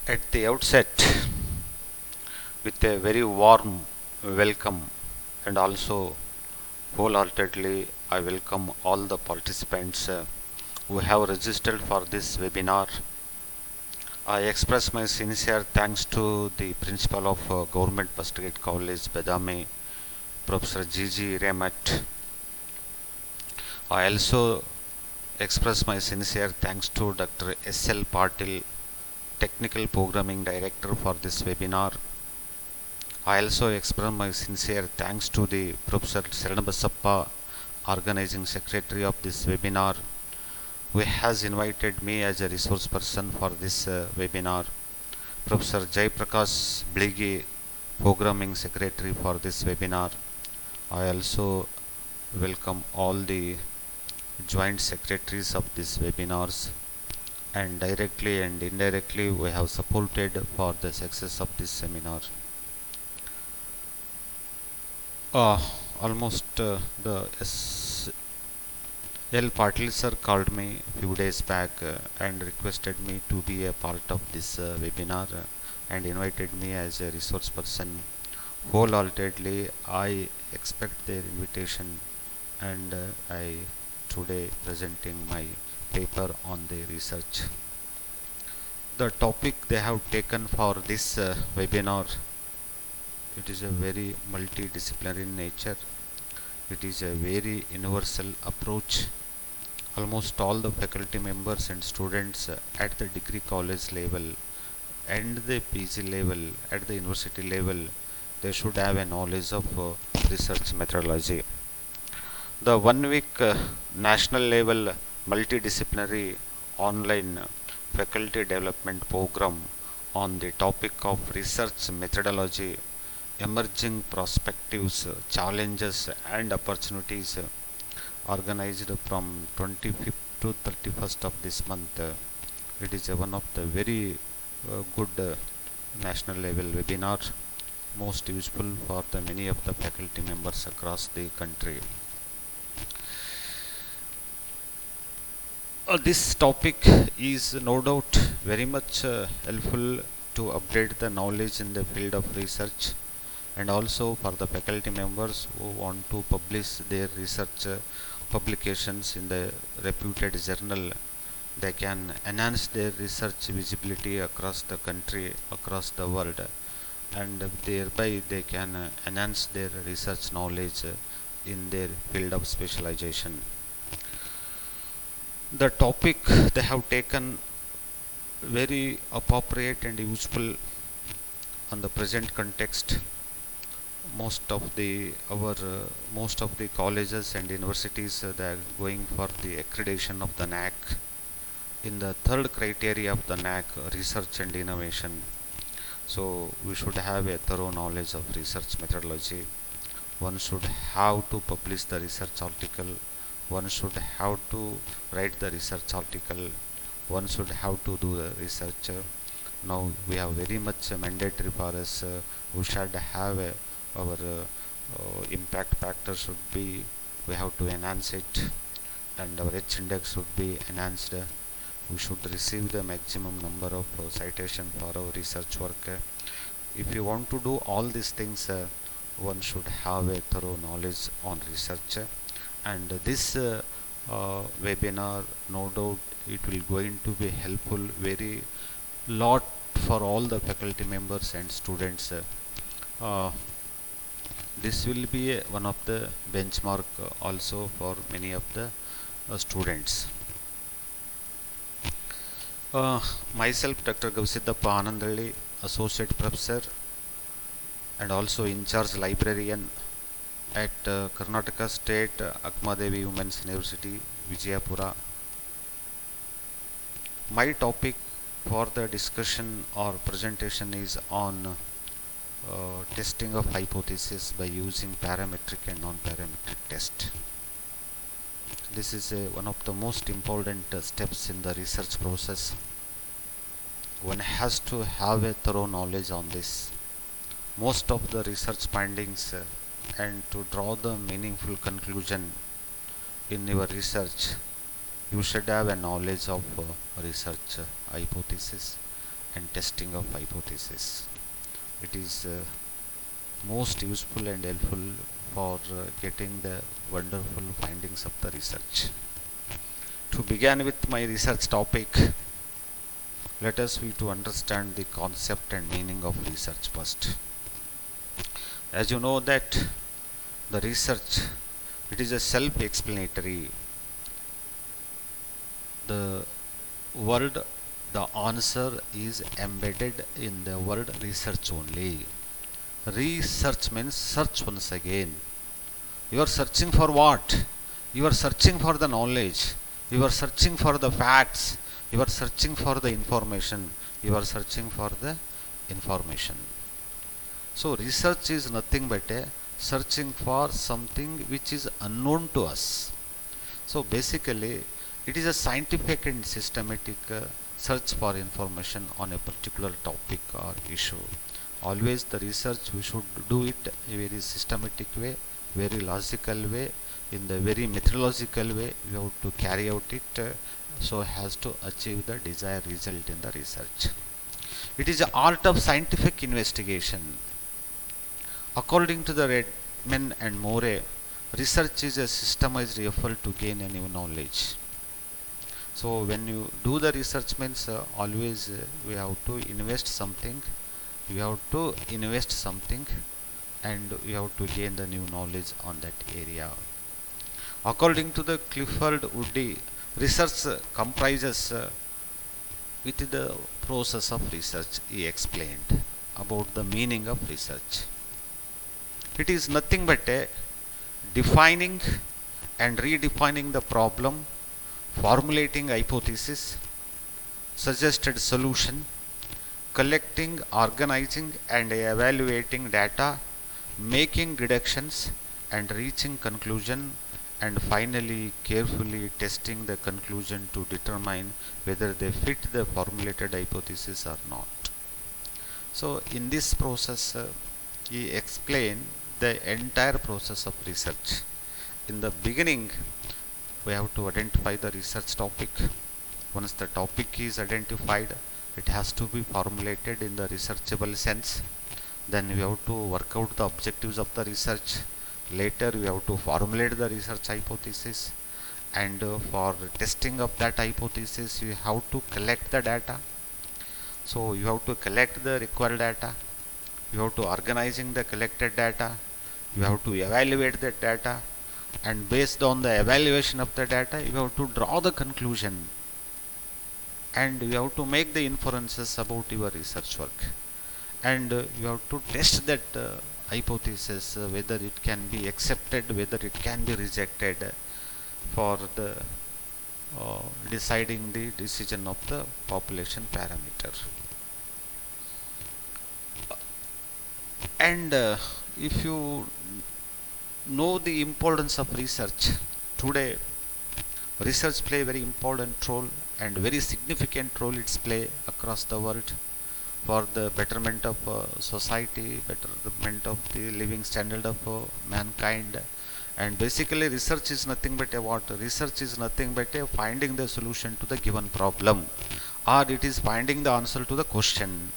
At the outset, with a very warm welcome, and also wholeheartedly, I welcome all the participants who have registered for this webinar. I express my sincere thanks to the Principal of Government Postgraduate College, Badami, Professor Gigi Remat. I also express my sincere thanks to Dr. S.L. Patil, Technical Programming Director, for this webinar. I also express my sincere thanks to the Professor Seranabasappa, Organizing Secretary of this webinar, who has invited me as a resource person for this webinar. Professor Jai Prakash Bligi, Programming Secretary, for this webinar. I also welcome all the joint secretaries of these webinars, and directly and indirectly we have supported for the success of this seminar. Uh, Almost the S.L. Patil sir called me a few days back and requested me to be a part of this webinar and invited me as a resource person. Wholeheartedly, I expect their invitation, and I today presenting my paper on the research. The topic they have taken for this webinar, it is a very multidisciplinary in nature. It is a very universal approach. Almost all the faculty members and students at the degree college level and the PG level, at the university level, they should have a knowledge of research methodology. The 1 week national level multidisciplinary online faculty development program on the topic of research methodology, emerging perspectives, challenges and opportunities, organized from 25th to 31st of this month. It is one of the very good national level webinar, most useful for the many of the faculty members across the country. This topic is no doubt very much helpful to update the knowledge in the field of research, and also for the faculty members who want to publish their research publications in the reputed journal. They can enhance their research visibility across the country, across the world, and thereby they can enhance their research knowledge in their field of specialization. The topic they have taken very appropriate and useful on the present context. Most of the colleges and universities they are going for the accreditation of the NAC in the third criteria of the NAC, research and innovation. So we should have a thorough knowledge of research methodology. One should have to publish the research article. One should have to write the research article. One should have to do the research. Now we have very much mandatory for us. We should have our impact factor should be, we have to enhance it, and our H index should be enhanced. We should receive the maximum number of citation for our research work. If you want to do all these things, one should have a thorough knowledge on research, and this webinar, no doubt it will going to be helpful very lot for all the faculty members and students. This will be one of the benchmark also for many of the students. Myself, Dr. Gavsiddappa Anandalli, Associate Professor and also in charge librarian at Karnataka State Akmadevi Women's University, Vijayapura. My topic for the discussion or presentation is on testing of hypothesis by using parametric and non-parametric test. This is one of the most important steps in the research process. One has to have a thorough knowledge on this. Most of the research findings and to draw the meaningful conclusion in your research, you should have a knowledge of research hypothesis and testing of hypothesis. It is most useful and helpful for getting the wonderful findings of the research. To begin with my research topic, let us we to understand the concept and meaning of research first. As you know that the research, it is a self-explanatory. The word, the answer is embedded in the word research only. Research means search once again. You are searching for what? You are searching for the knowledge. You are searching for the facts. You are searching for the information. You are searching for the information. So research is nothing but a searching for something which is unknown to us. So basically, it is a scientific and systematic search for information on a particular topic or issue. Always the research we should do it in a very systematic way, very logical way, in the very methodological way. We have to carry out it so as to achieve the desired result in the research. It is the art of scientific investigation. According to the Redman and Moore, research is a systemized effort to gain a new knowledge. So when you do the research means always we have to invest something. You have to invest something and you have to gain the new knowledge on that area. According to the Clifford Woody, research comprises with the process of research. He explained about the meaning of research. It is nothing but a defining and redefining the problem, formulating hypothesis, suggested solution, collecting, organizing and evaluating data, making deductions and reaching conclusion, and finally carefully testing the conclusion to determine whether they fit the formulated hypothesis or not. So in this process, he explained the entire process of research. In the beginning, we have to identify the research topic. Once the topic is identified, it has to be formulated in the researchable sense. Then we have to work out the objectives of the research. Later we have to formulate the research hypothesis, and for testing of that hypothesis you have to collect the data. So you have to collect the required data, you have to organizing the collected data, you have to evaluate that data, and based on the evaluation of the data you have to draw the conclusion, and you have to make the inferences about your research work, and you have to test that hypothesis whether it can be accepted, whether it can be rejected for the deciding the decision of the population parameter. And if you know the importance of research, today research play a very important role and very significant role it's play across the world for the betterment of society, betterment of the living standard of mankind. And basically research is nothing but a what? Research is nothing but a finding the solution to the given problem, or it is finding the answer to the question.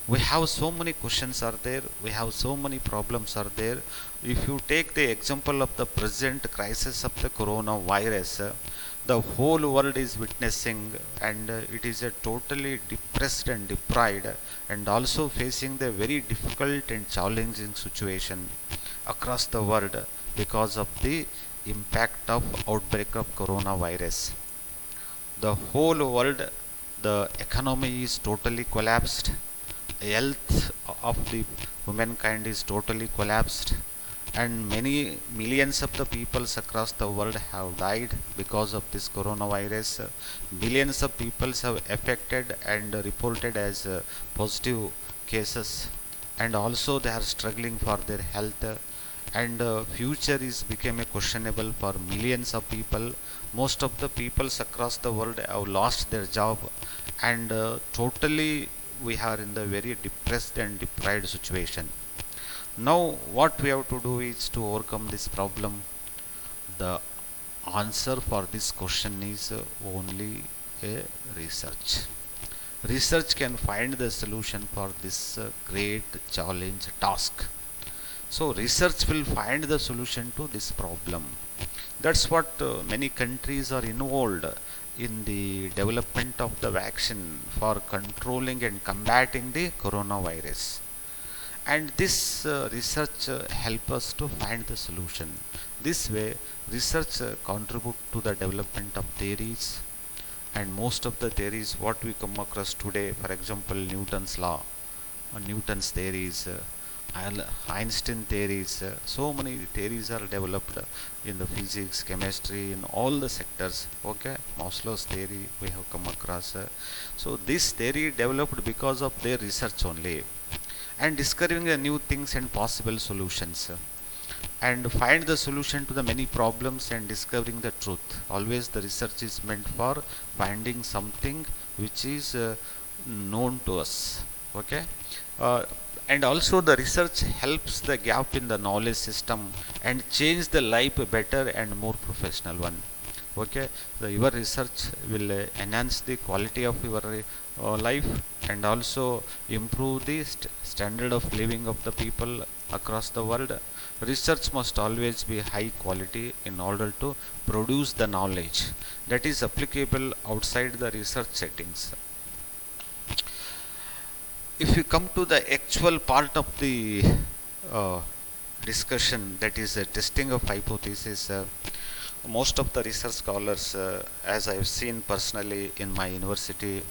We have so many questions are there, we have so many problems are there. If you take the example of the present crisis of the coronavirus, the whole world is witnessing, and it is a totally depressed and deprived and also facing the very difficult and challenging situation across the world because of the impact of outbreak of coronavirus. The whole world, the economy is totally collapsed, health of the humankind is totally collapsed, and many millions of the peoples across the world have died because of this coronavirus. Billions of peoples have affected and reported as positive cases, and also they are struggling for their health, and future is became a questionable for millions of people. Most of the peoples across the world have lost their job, and totally we are in the very depressed and deprived situation. Now what we have to do is to overcome this problem. The answer for this question is only a research. Research can find the solution for this great challenge task. So research will find the solution to this problem. That's what many countries are involved in the development of the vaccine for controlling and combating the coronavirus. And this research help us to find the solution. This way, research contribute to the development of theories, and most of the theories what we come across today, for example, Newton's law or Newton's theories, Einstein theories, so many theories are developed in the physics, chemistry, in all the sectors. Okay, Maslow's theory we have come across. So this theory developed because of their research only, and discovering the new things and possible solutions, and find the solution to the many problems and discovering the truth. Always the research is meant for finding something which is known to us. Okay, uh, and also the research helps the gap in the knowledge system and change the life better and more professional one. Okay, your research will enhance the quality of your life, and also improve the standard of living of the people across the world. Research must always be high quality in order to produce the knowledge that is applicable outside the research settings. If you come to the actual part of the uh, discussion, that is testing of hypothesis, most of the research scholars, as I have seen personally in my university,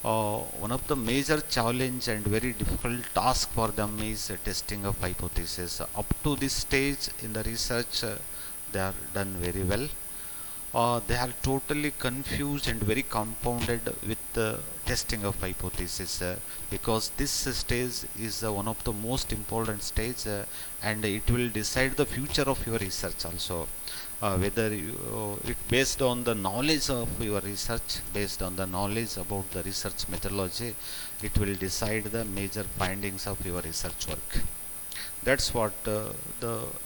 one of the major challenge and very difficult task for them is testing of hypothesis. Up to this stage in the research, they are done very well. They are totally confused and very compounded with the testing of hypothesis, because this stage is one of the most important stage, and it will decide the future of your research also. Whether it based on the knowledge of your research, based on the knowledge about the research methodology, it will decide the major findings of your research work. That's what the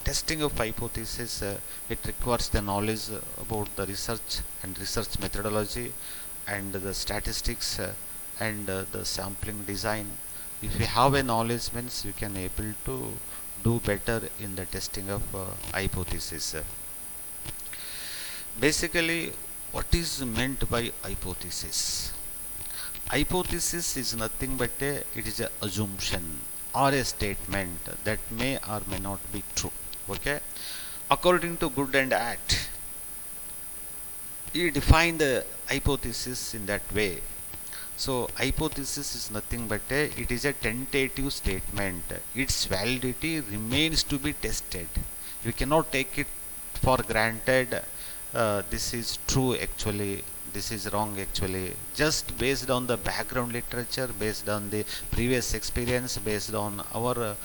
testing of hypothesis, it requires the knowledge about the research and research methodology and the statistics, and the sampling design. If you have a knowledge, means you can able to do better in the testing of hypothesis. Basically, what is meant by hypothesis? Hypothesis is nothing but it is a assumption or a statement that may or may not be true. Okay, according to Good and Act, he defined the hypothesis in that way. So hypothesis is nothing but it is a tentative statement. Its validity remains to be tested. You cannot take it for granted. This is true actually, this is wrong actually, just based on the background literature, based on the previous experience, based on our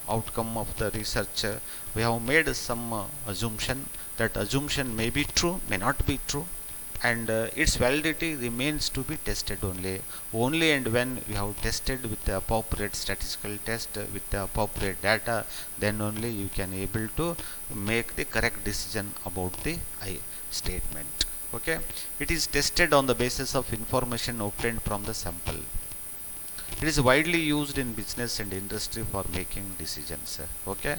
outcome of the research. We have made some assumption. That assumption may be true, may not be true, and its validity remains to be tested only and when we have tested with the appropriate statistical test, with the appropriate data, then only you can able to make the correct decision about the statement. Okay, it is tested on the basis of information obtained from the sample. It is widely used in business and industry for making decisions. Okay,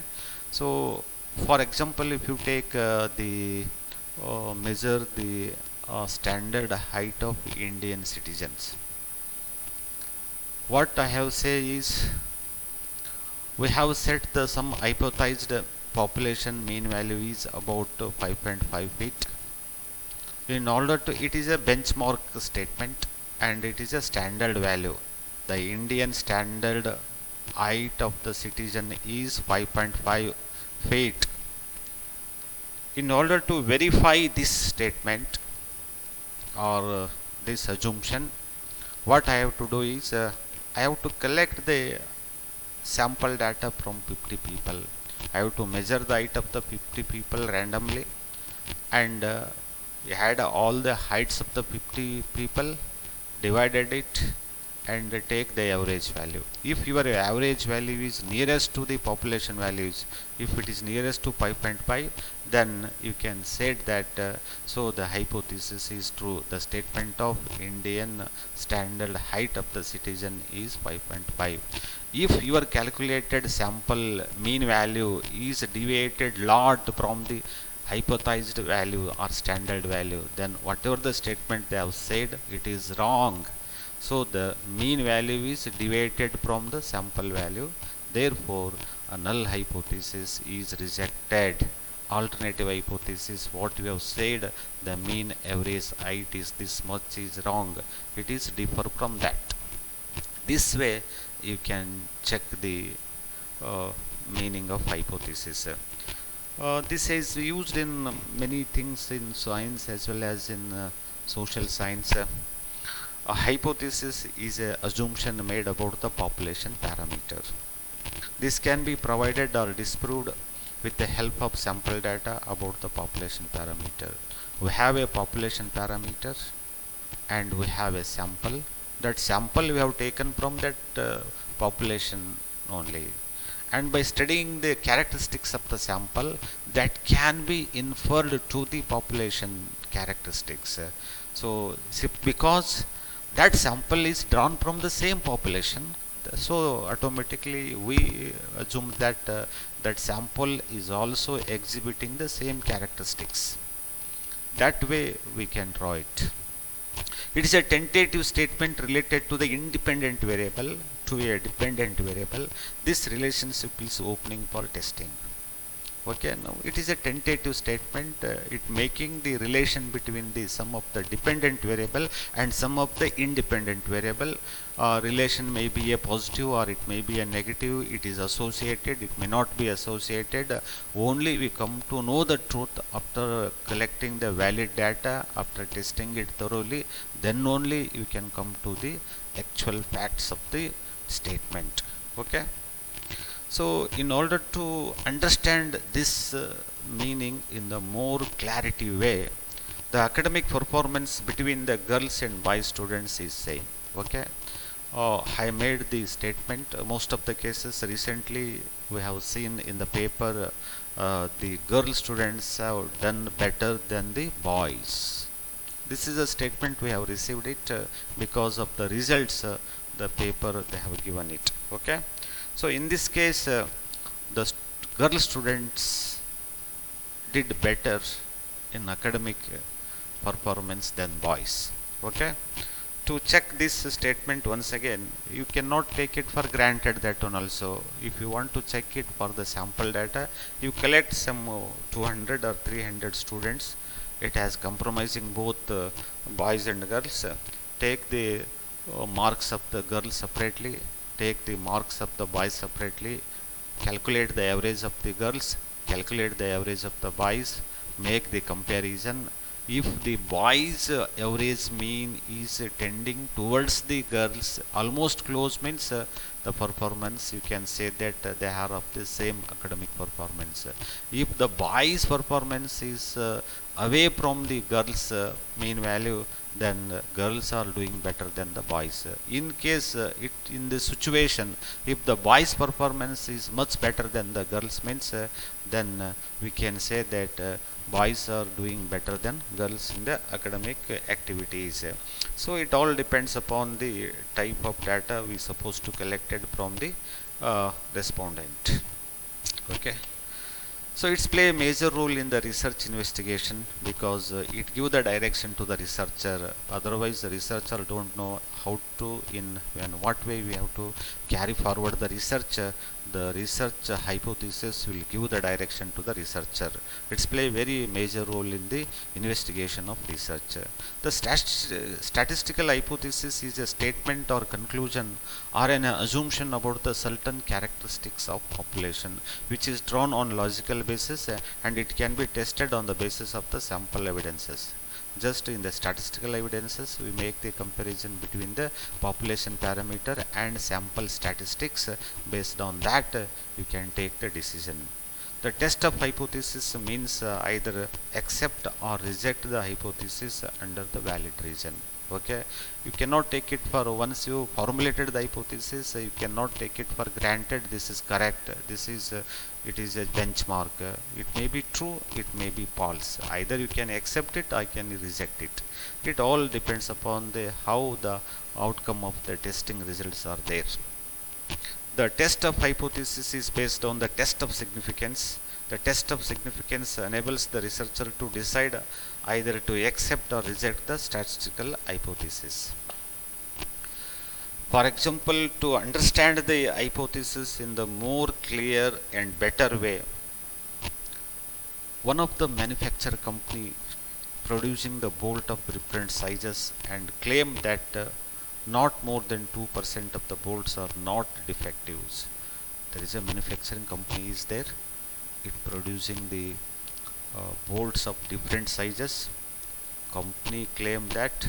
so for example, if you take the measure the standard height of Indian citizens, what I have say is, we have set the some hypothesized population mean value is about 5.5 feet. In order to, it is a benchmark statement and it is a standard value. The Indian standard height of the citizen is 5.5 feet. In order to verify this statement or this assumption, what I have to do is, I have to collect the sample data from 50 people. I have to measure the height of the 50 people randomly, and add all the heights of the 50 people, divided it, and take the average value. If your average value is nearest to the population values, if it is nearest to 5.5, then you can say that so the hypothesis is true. The statement of Indian standard height of the citizen is 5.5. If your calculated sample mean value is deviated lot from the hypothesized value or standard value, then whatever the statement they have said, it is wrong. So the mean value is deviated from the sample value. Therefore, a null hypothesis is rejected. Alternative hypothesis, what we have said, the mean average height is this much, is wrong. It is differ from that. This way, you can check the meaning of hypothesis. This is used in many things in science as well as in social science. A hypothesis is an assumption made about the population parameter. This can be provided or disproved with the help of sample data about the population parameter. We have a population parameter and we have a sample. That sample we have taken from that population only, and by studying the characteristics of the sample, that can be inferred to the population characteristics. So because that sample is drawn from the same population, so automatically we assume that that sample is also exhibiting the same characteristics. That way we can draw it. It is a tentative statement related to the independent variable to a dependent variable. This relationship is opening for testing. Okay, now it is a tentative statement, it making the relation between the sum of the dependent variable and sum of the independent variable. Relation may be a positive or it may be a negative, it is associated, it may not be associated. Only we come to know the truth after collecting the valid data, after testing it thoroughly, then only you can come to the actual facts of the statement. Okay. So in order to understand this meaning in the more clarity way, the academic performance between the girls and boys students is same. Okay. I made the statement, most of the cases recently we have seen in the paper, the girl students have done better than the boys. This is a statement we have received it because of the results, the paper they have given it. Okay. So in this case, the girl students did better in academic performance than boys. Okay. To check this statement once again, you cannot take it for granted that one also. If you want to check it for the sample data, you collect some 200 or 300 students. It has compromising both boys and girls. Take the marks of the girls separately, take the marks of the boys separately, calculate the average of the girls, calculate the average of the boys, make the comparison. If the boys average mean is tending towards the girls, almost close, means the performance, you can say that they are of the same academic performance. If the boys performance is away from the girls mean value, then girls are doing better than the boys. In case in this situation, if the boys performance is much better than the girls, means then we can say that boys are doing better than girls in the academic activities. So it all depends upon the type of data we supposed to collected from the respondent. Okay. So it's play a major role in the research investigation because it give the direction to the researcher. Otherwise, the researcher don't know how to, in what way we have to carry forward the research. The research hypothesis will give the direction to the researcher. It's play a very major role in the investigation of research. The statistical hypothesis is a statement or conclusion or an assumption about the certain characteristics of population, which is drawn on logical basis and it can be tested on the basis of the sample evidences. Just in the statistical evidences, we make the comparison between the population parameter and sample statistics. Based on that, you can take the decision. The test of hypothesis means either accept or reject the hypothesis under the valid reason. Okay, you cannot take it for once you formulated the hypothesis, you cannot take it for granted this is correct, this is it is a benchmark. It may be true, it may be false. Either you can accept it or you can reject it. It all depends upon the how the outcome of the testing results are there. The test of hypothesis is based on the test of significance. The test of significance enables the researcher to decide either to accept or reject the statistical hypothesis. For example, to understand the hypothesis in the more clear and better way, one of the manufacturer company producing the bolt of different sizes and claim that not more than 2% of the bolts are not defectives. There is a manufacturing company is there, it producing the bolts of different sizes. Company claim that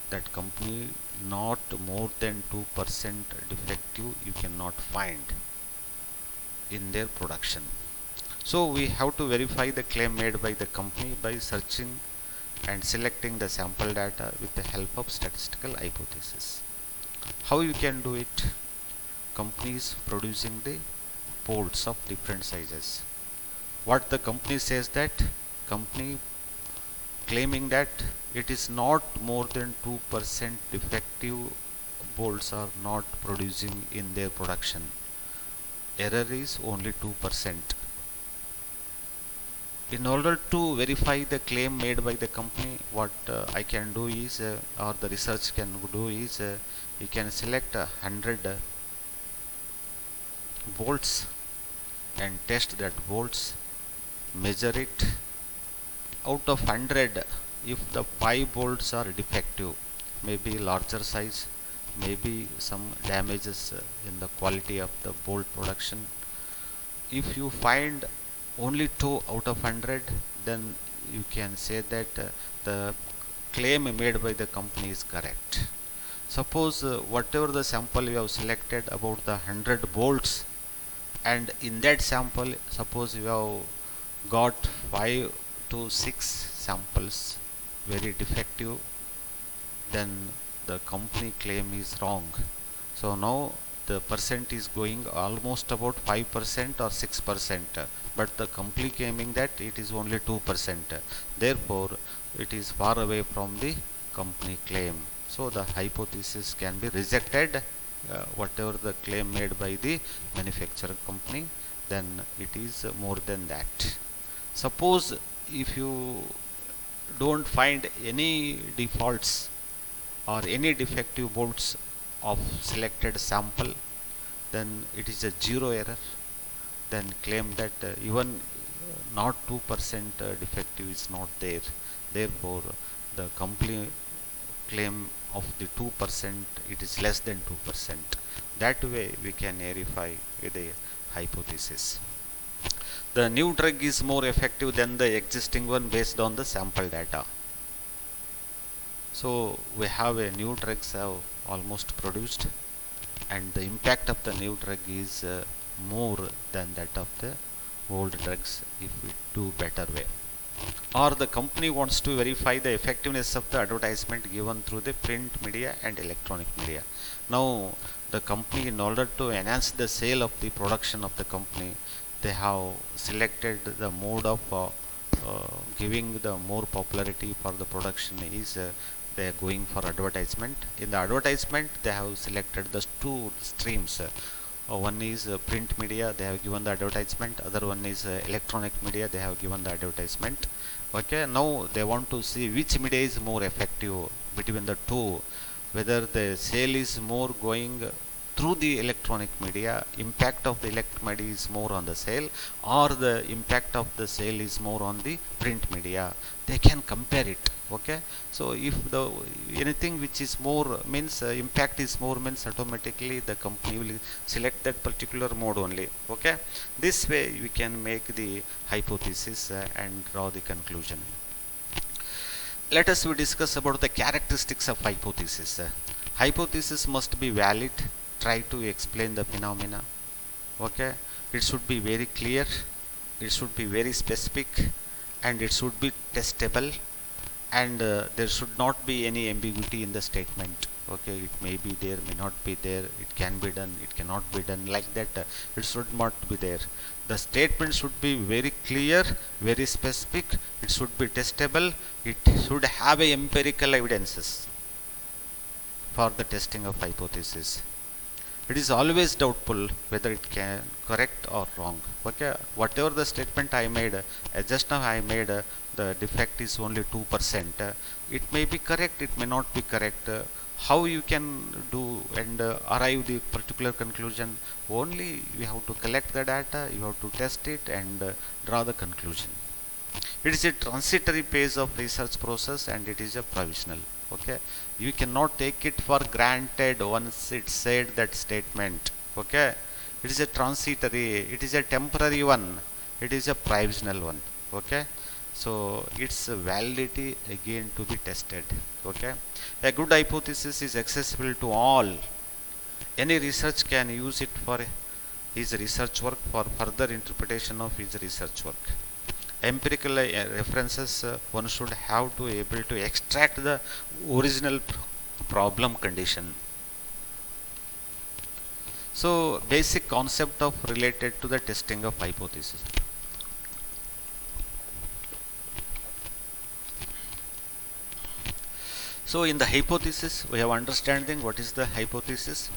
that company not more than 2% defective you cannot find in their production. So we have to verify the claim made by the company by searching and selecting the sample data with the help of statistical hypothesis. How you can do it? Companies producing the bolts of different sizes. What the company says, that company claiming that it is not more than 2% defective bolts are not producing in their production. Error is only 2%. In order to verify the claim made by the company, what I can do is, or the research can do is, you can select 100 bolts and test that bolts, measure it. Out of 100, if the 5 bolts are defective, maybe larger size, maybe some damages in the quality of the bolt production. If you find only 2 out of 100, then you can say that the claim made by the company is correct. Suppose whatever the sample you have selected about the 100 bolts, and in that sample suppose you have got 5 to 6 samples very defective, then the company claim is wrong. So now the percent is going almost about 5% or 6%, but the company claiming that it is only 2%. Therefore, it is far away from the company claim. So the hypothesis can be rejected. Whatever the claim made by the manufacturer company, then it is more than that. Suppose if you don't find any defaults or any defective bolts of selected sample, then it is a zero error. Then claim that even not 2% defective is not there. Therefore, the company claim of the 2%, it is less than 2%. That way we can verify the hypothesis. The new drug is more effective than the existing one based on the sample data. So we have a new drugs have almost produced, and the impact of the new drug is more than that of the old drugs if we do better way. Or the company wants to verify the effectiveness of the advertisement given through the print media and electronic media. Now the company, in order to enhance the sale of the production of the company, they have selected the mode of giving the more popularity for the production is they are going for advertisement. In the advertisement they have selected the two streams. One is print media, they have given the advertisement. Other one is electronic media, they have given the advertisement. Okay, now they want to see which media is more effective between the two, whether the sale is more going through the electronic media, impact of the electronic media is more on the sale, or the impact of the sale is more on the print media. They can compare it. Okay, so if the anything which is more means impact is more means automatically the company will select that particular mode only. Okay, this way we can make the hypothesis and draw the conclusion. Let us discuss about the characteristics of hypothesis. Hypothesis must be valid, try to explain the phenomena. Okay, it should be very clear, it should be very specific, and it should be testable. and there should not be any ambiguity in the statement. Okay, it may be there, may not be there, it can be done, it cannot be done, like that. It should not be there. The statement should be very clear, very specific, it should be testable, it should have a empirical evidences for the testing of hypothesis. It is always doubtful whether it can correct or wrong. Okay, whatever the statement I made, just now I made the defect is only 2%. It may be correct, it may not be correct. How you can do and arrive the particular conclusion? Only you have to collect the data, you have to test it and draw the conclusion. It is a transitory phase of research process and it is a provisional. Okay, you cannot take it for granted once it said that statement. Okay, it is a transitory, it is a temporary one, it is a provisional one. Okay, so its validity again to be tested. Okay, a good hypothesis is accessible to all. Any research can use it for his research work, for further interpretation of his research work. Empirical references, one should have to able to extract the original problem condition. So basic concept of related to the testing of hypothesis. So in the hypothesis we have understanding what is the hypothesis.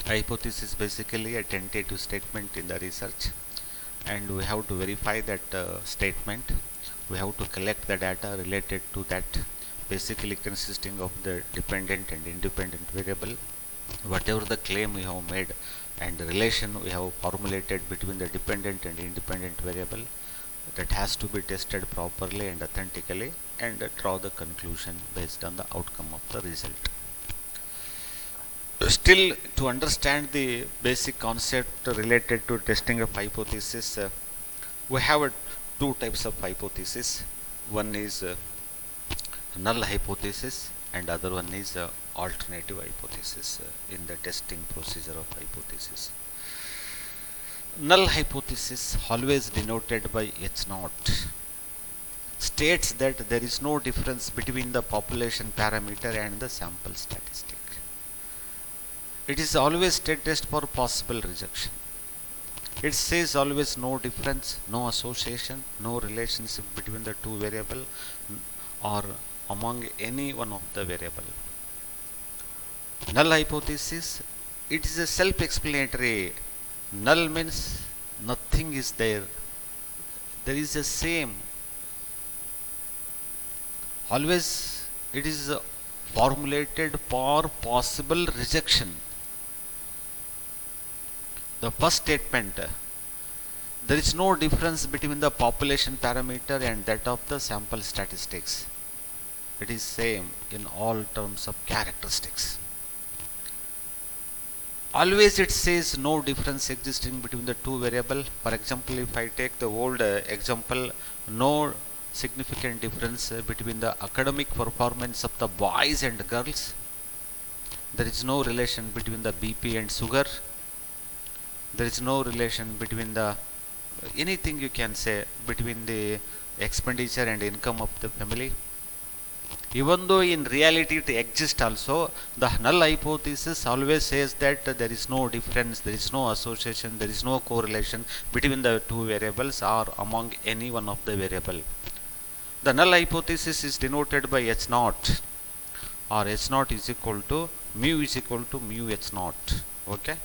Hypothesis basically a tentative statement in the research, and we have to verify that statement. We have to collect the data related to that, basically consisting of the dependent and independent variable, whatever the claim we have made and the relation we have formulated between the dependent and independent variable, that has to be tested properly and authentically, and draw the conclusion based on the outcome of the result. Still, to understand the basic concept related to testing of hypothesis, we have two types of hypothesis. One is null hypothesis and other one is alternative hypothesis in the testing procedure of hypothesis. Null hypothesis, always denoted by H0, states that there is no difference between the population parameter and the sample statistic. It is always test for possible rejection. It says always no difference, no association, no relationship between the two variable or among any one of the variable. Null hypothesis, it is a self-explanatory. Null means nothing is there. There is a same. Always it is formulated for possible rejection. The first statement, there is no difference between the population parameter and that of the sample statistics. It is same in all terms of characteristics. Always it says no difference existing between the two variable. For example, if I take the old example, no significant difference between the academic performance of the boys and girls. There is no relation between the BP and sugar. There is no relation between the anything you can say between the expenditure and income of the family. Even though in reality it exists also, the null hypothesis always says that there is no difference, there is no association, there is no correlation between the two variables or among any one of the variable. The null hypothesis is denoted by H0, or H0 is equal to mu H0. Okay.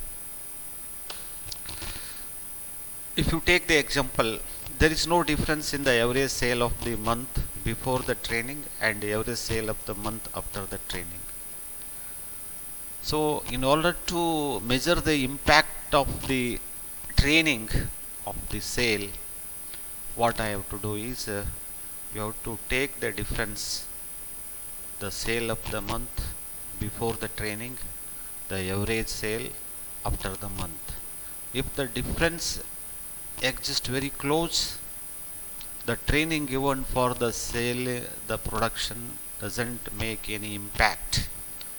If you take the example, there is no difference in the average sale of the month before the training and the average sale of the month after the training. So in order to measure the impact of the training of the sale, what I have to do is you have to take the difference, the sale of the month before the training, the average sale after the month. If the difference exists very close, the training given for the sale, the production doesn't make any impact.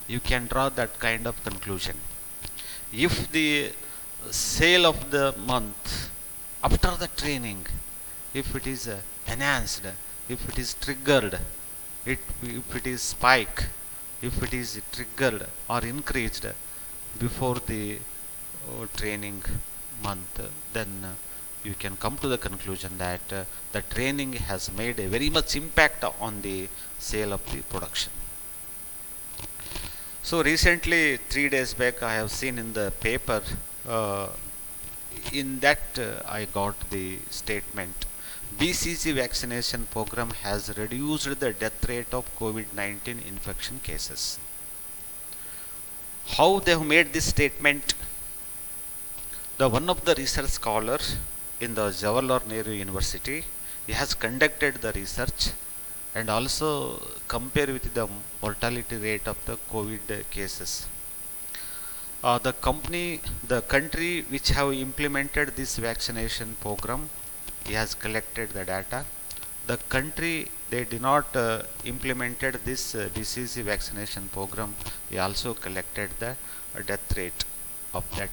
You can draw that kind of conclusion. If the sale of the month after the training, if it is enhanced, if it is triggered, if it is spike, if it is triggered or increased before the training month, then you can come to the conclusion that the training has made a very much impact on the sale of the production. So recently, 3 days back, I have seen in the paper, uh, in that I got the statement, BCG vaccination program has reduced the death rate of COVID-19 infection cases. How they have made this statement? The one of the research scholars in the Jawaharlal Nehru University, he has conducted the research and also compare with the mortality rate of the COVID cases. The country which have implemented this vaccination program, he has collected the data. The country they did not implemented this BCG vaccination program, he also collected the death rate of that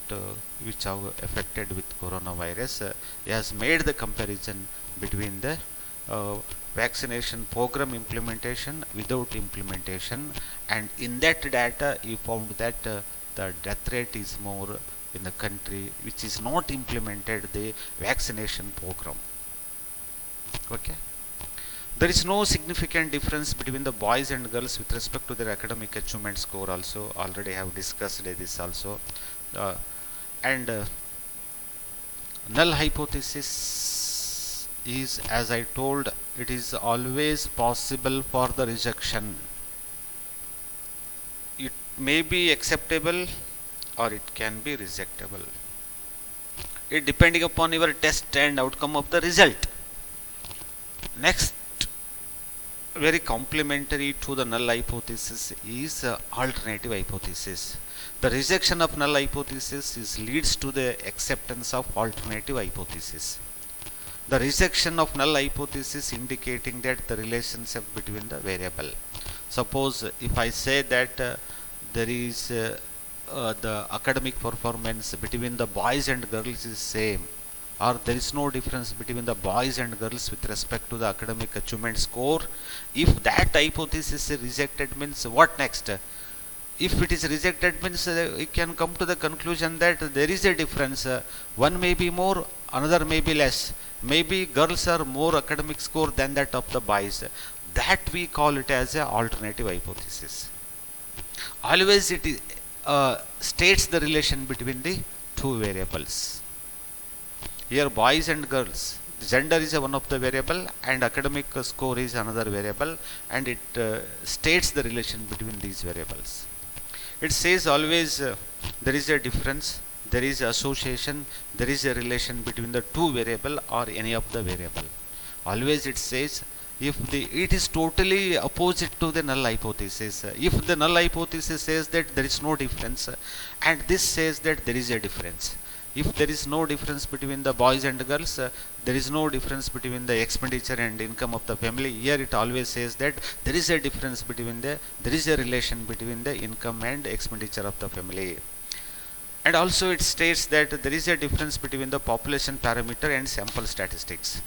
which are affected with coronavirus. He has made the comparison between the uh, vaccination program implementation without implementation, and in that data he found that the death rate is more in the country which is not implemented the vaccination program. Okay, there is no significant difference between the boys and girls with respect to their academic achievement score. Also already have discussed this also. uh, and null hypothesis is, as I told, it is always possible for the rejection. It may be acceptable or it can be rejectable, it depending upon your test and outcome of the result. Next, very complementary to the null hypothesis is alternative hypothesis. The rejection of null hypothesis leads to the acceptance of alternative hypothesis. The rejection of null hypothesis indicating that the relationship between the variable. Suppose if I say that there is the academic performance between the boys and girls is same, or there is no difference between the boys and girls with respect to the academic achievement score, if that hypothesis is rejected, means what next? If it is rejected, means you can come to the conclusion that there is a difference. One may be more, another may be less. Maybe girls are more academic score than that of the boys. That we call it as a alternative hypothesis. Always it is, states the relation between the two variables. Here boys and girls, gender is one of the variable and academic score is another variable, and it states the relation between these variables. It says always there is a difference, there is association, there is a relation between the two variable or any of the variable. Always it says, if it is totally opposite to the null hypothesis. If the null hypothesis says that there is no difference and this says that there is a difference. If there is no difference between the boys and girls, there is no difference between the expenditure and income of the family. Here it always says that there is a difference between there is a relation between the income and expenditure of the family. And also it states that there is a difference between the population parameter and sample statistics.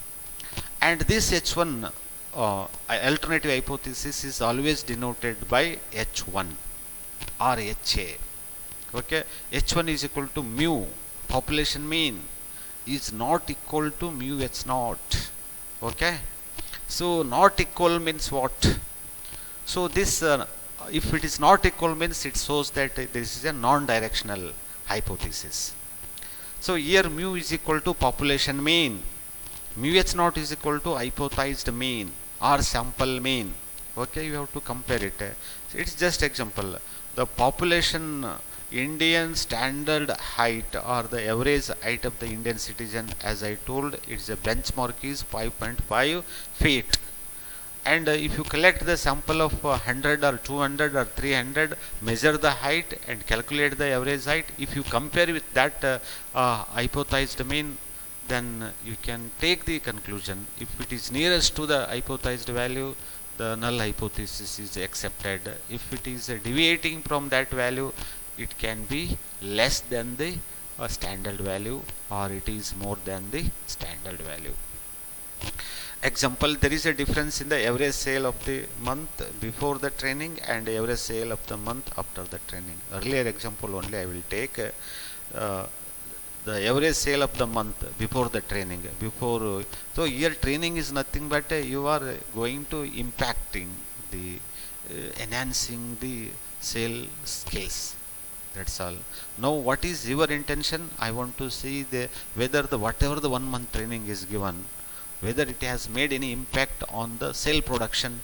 And this H1 alternative hypothesis is always denoted by H1 or HA. Okay, H1 is equal to mu, population mean, is not equal to mu H naught. Okay, so not equal means what? So this if it is not equal means it shows that this is a non-directional hypothesis. So here mu is equal to population mean, mu H naught is equal to hypothesized mean or sample mean. Okay, you have to compare it. So it's just example. The population Indian standard height or the average height of the Indian citizen, as I told, its a benchmark is 5.5 feet. And if you collect the sample of 100 or 200 or 300, measure the height and calculate the average height. If you compare with that hypothesized mean, then you can take the conclusion. If it is nearest to the hypothesized value, the null hypothesis is accepted. If it is deviating from that value, it can be less than the standard value or it is more than the standard value. Example, there is a difference in the average sale of the month before the training and average sale of the month after the training. Earlier example only I will take uh, the average sale of the month before the training. So here training is nothing but you are going to impacting the enhancing the sale skills. That's all. Now what is your intention? I want to see the whether the whatever the 1 month training is given, whether it has made any impact on the cell production.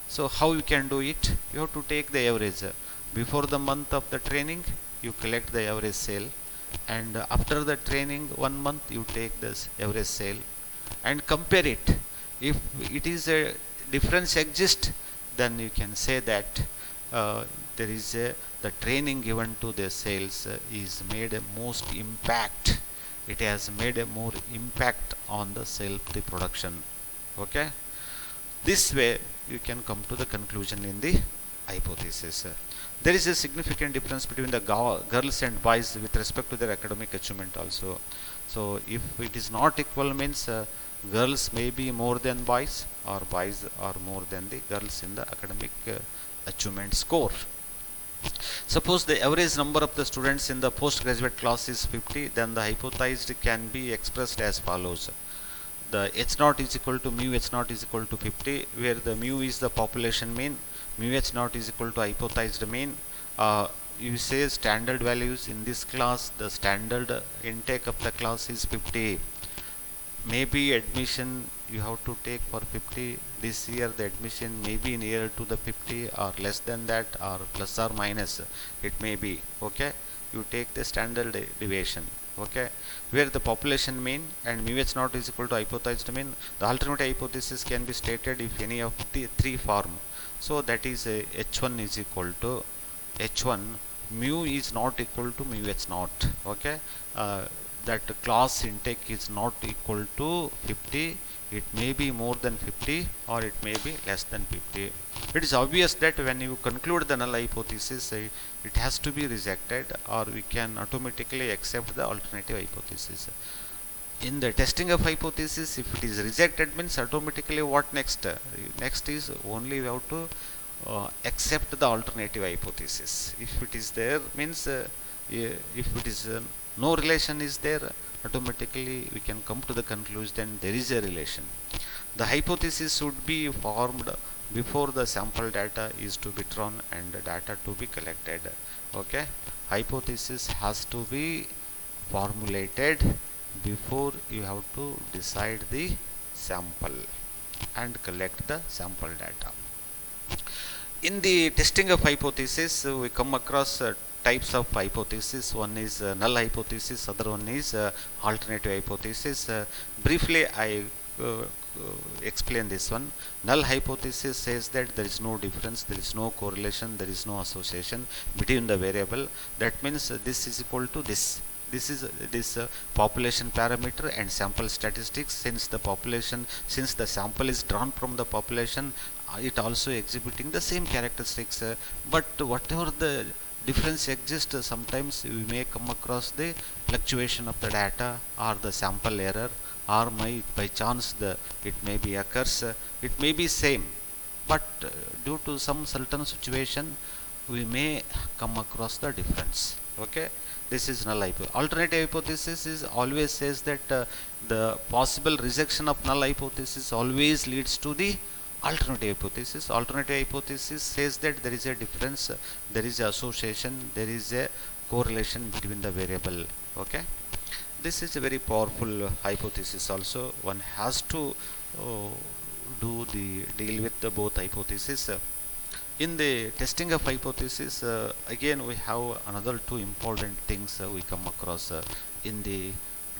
So how you can do it? You have to take the average. Before the month of the training, you collect the average sale, and after the training 1 month you take this average sale and compare it. If it is a difference exists, then you can say that there is a the training given to the sales is made a most impact. It has made a more impact on the self the production. Okay, this way you can come to the conclusion in the hypothesis. There is a significant difference between the girls and boys with respect to their academic achievement also. So if it is not equal means girls may be more than boys, or boys are more than the girls in the academic achievement score. Suppose the average number of the students in the postgraduate class is 50, then the hypothesized can be expressed as follows. The h naught is equal to mu h naught is equal to 50, where the mu is the population mean, mu h naught is equal to hypothesized mean. You say standard values in this class, the standard intake of the class is 50. Maybe admission you have to take for 50. This year the admission may be near to the 50 or less than that, or plus or minus it may be. Okay, you take the standard deviation. Okay, where the population mean and mu h naught is equal to hypothesized mean. The alternate hypothesis can be stated if any of the three form. So that is h1 is equal to h1 mu is not equal to mu h naught. Okay, that class intake is not equal to 50. It may be more than 50 or it may be less than 50. It is obvious that when you conclude the null hypothesis, it has to be rejected, or we can automatically accept the alternative hypothesis. In the testing of hypothesis, if it is rejected means automatically what next? Next is only we have to accept the alternative hypothesis. If it is there means if it is no relation is there, automatically we can come to the conclusion there is a relation. The hypothesis should be formed before the sample data is to be drawn and data to be collected. Okay, hypothesis has to be formulated before you have to decide the sample and collect the sample data. In the testing of hypothesis, we come across types of hypothesis. One is null hypothesis, other one is alternative hypothesis. Briefly I explain this one. Null hypothesis says that there is no difference, there is no correlation, there is no association between the variable. That means this is equal to this. This is population parameter and sample statistics. Since the sample is drawn from the population, it also exhibiting the same characteristics. But whatever the difference exists, sometimes we may come across the fluctuation of the data or the sample error, or by chance it may be occurs. It may be same, but due to some certain situation we may come across the difference. Okay, this is null hypothesis. Alternative hypothesis is always says that the possible rejection of null hypothesis always leads to the alternative hypothesis. Alternative hypothesis says that there is a difference, there is association, there is a correlation between the variable. Okay, this is a very powerful hypothesis. Also, one has to deal with the both hypothesis. In the testing of hypothesis, again we have another two important things we come across in the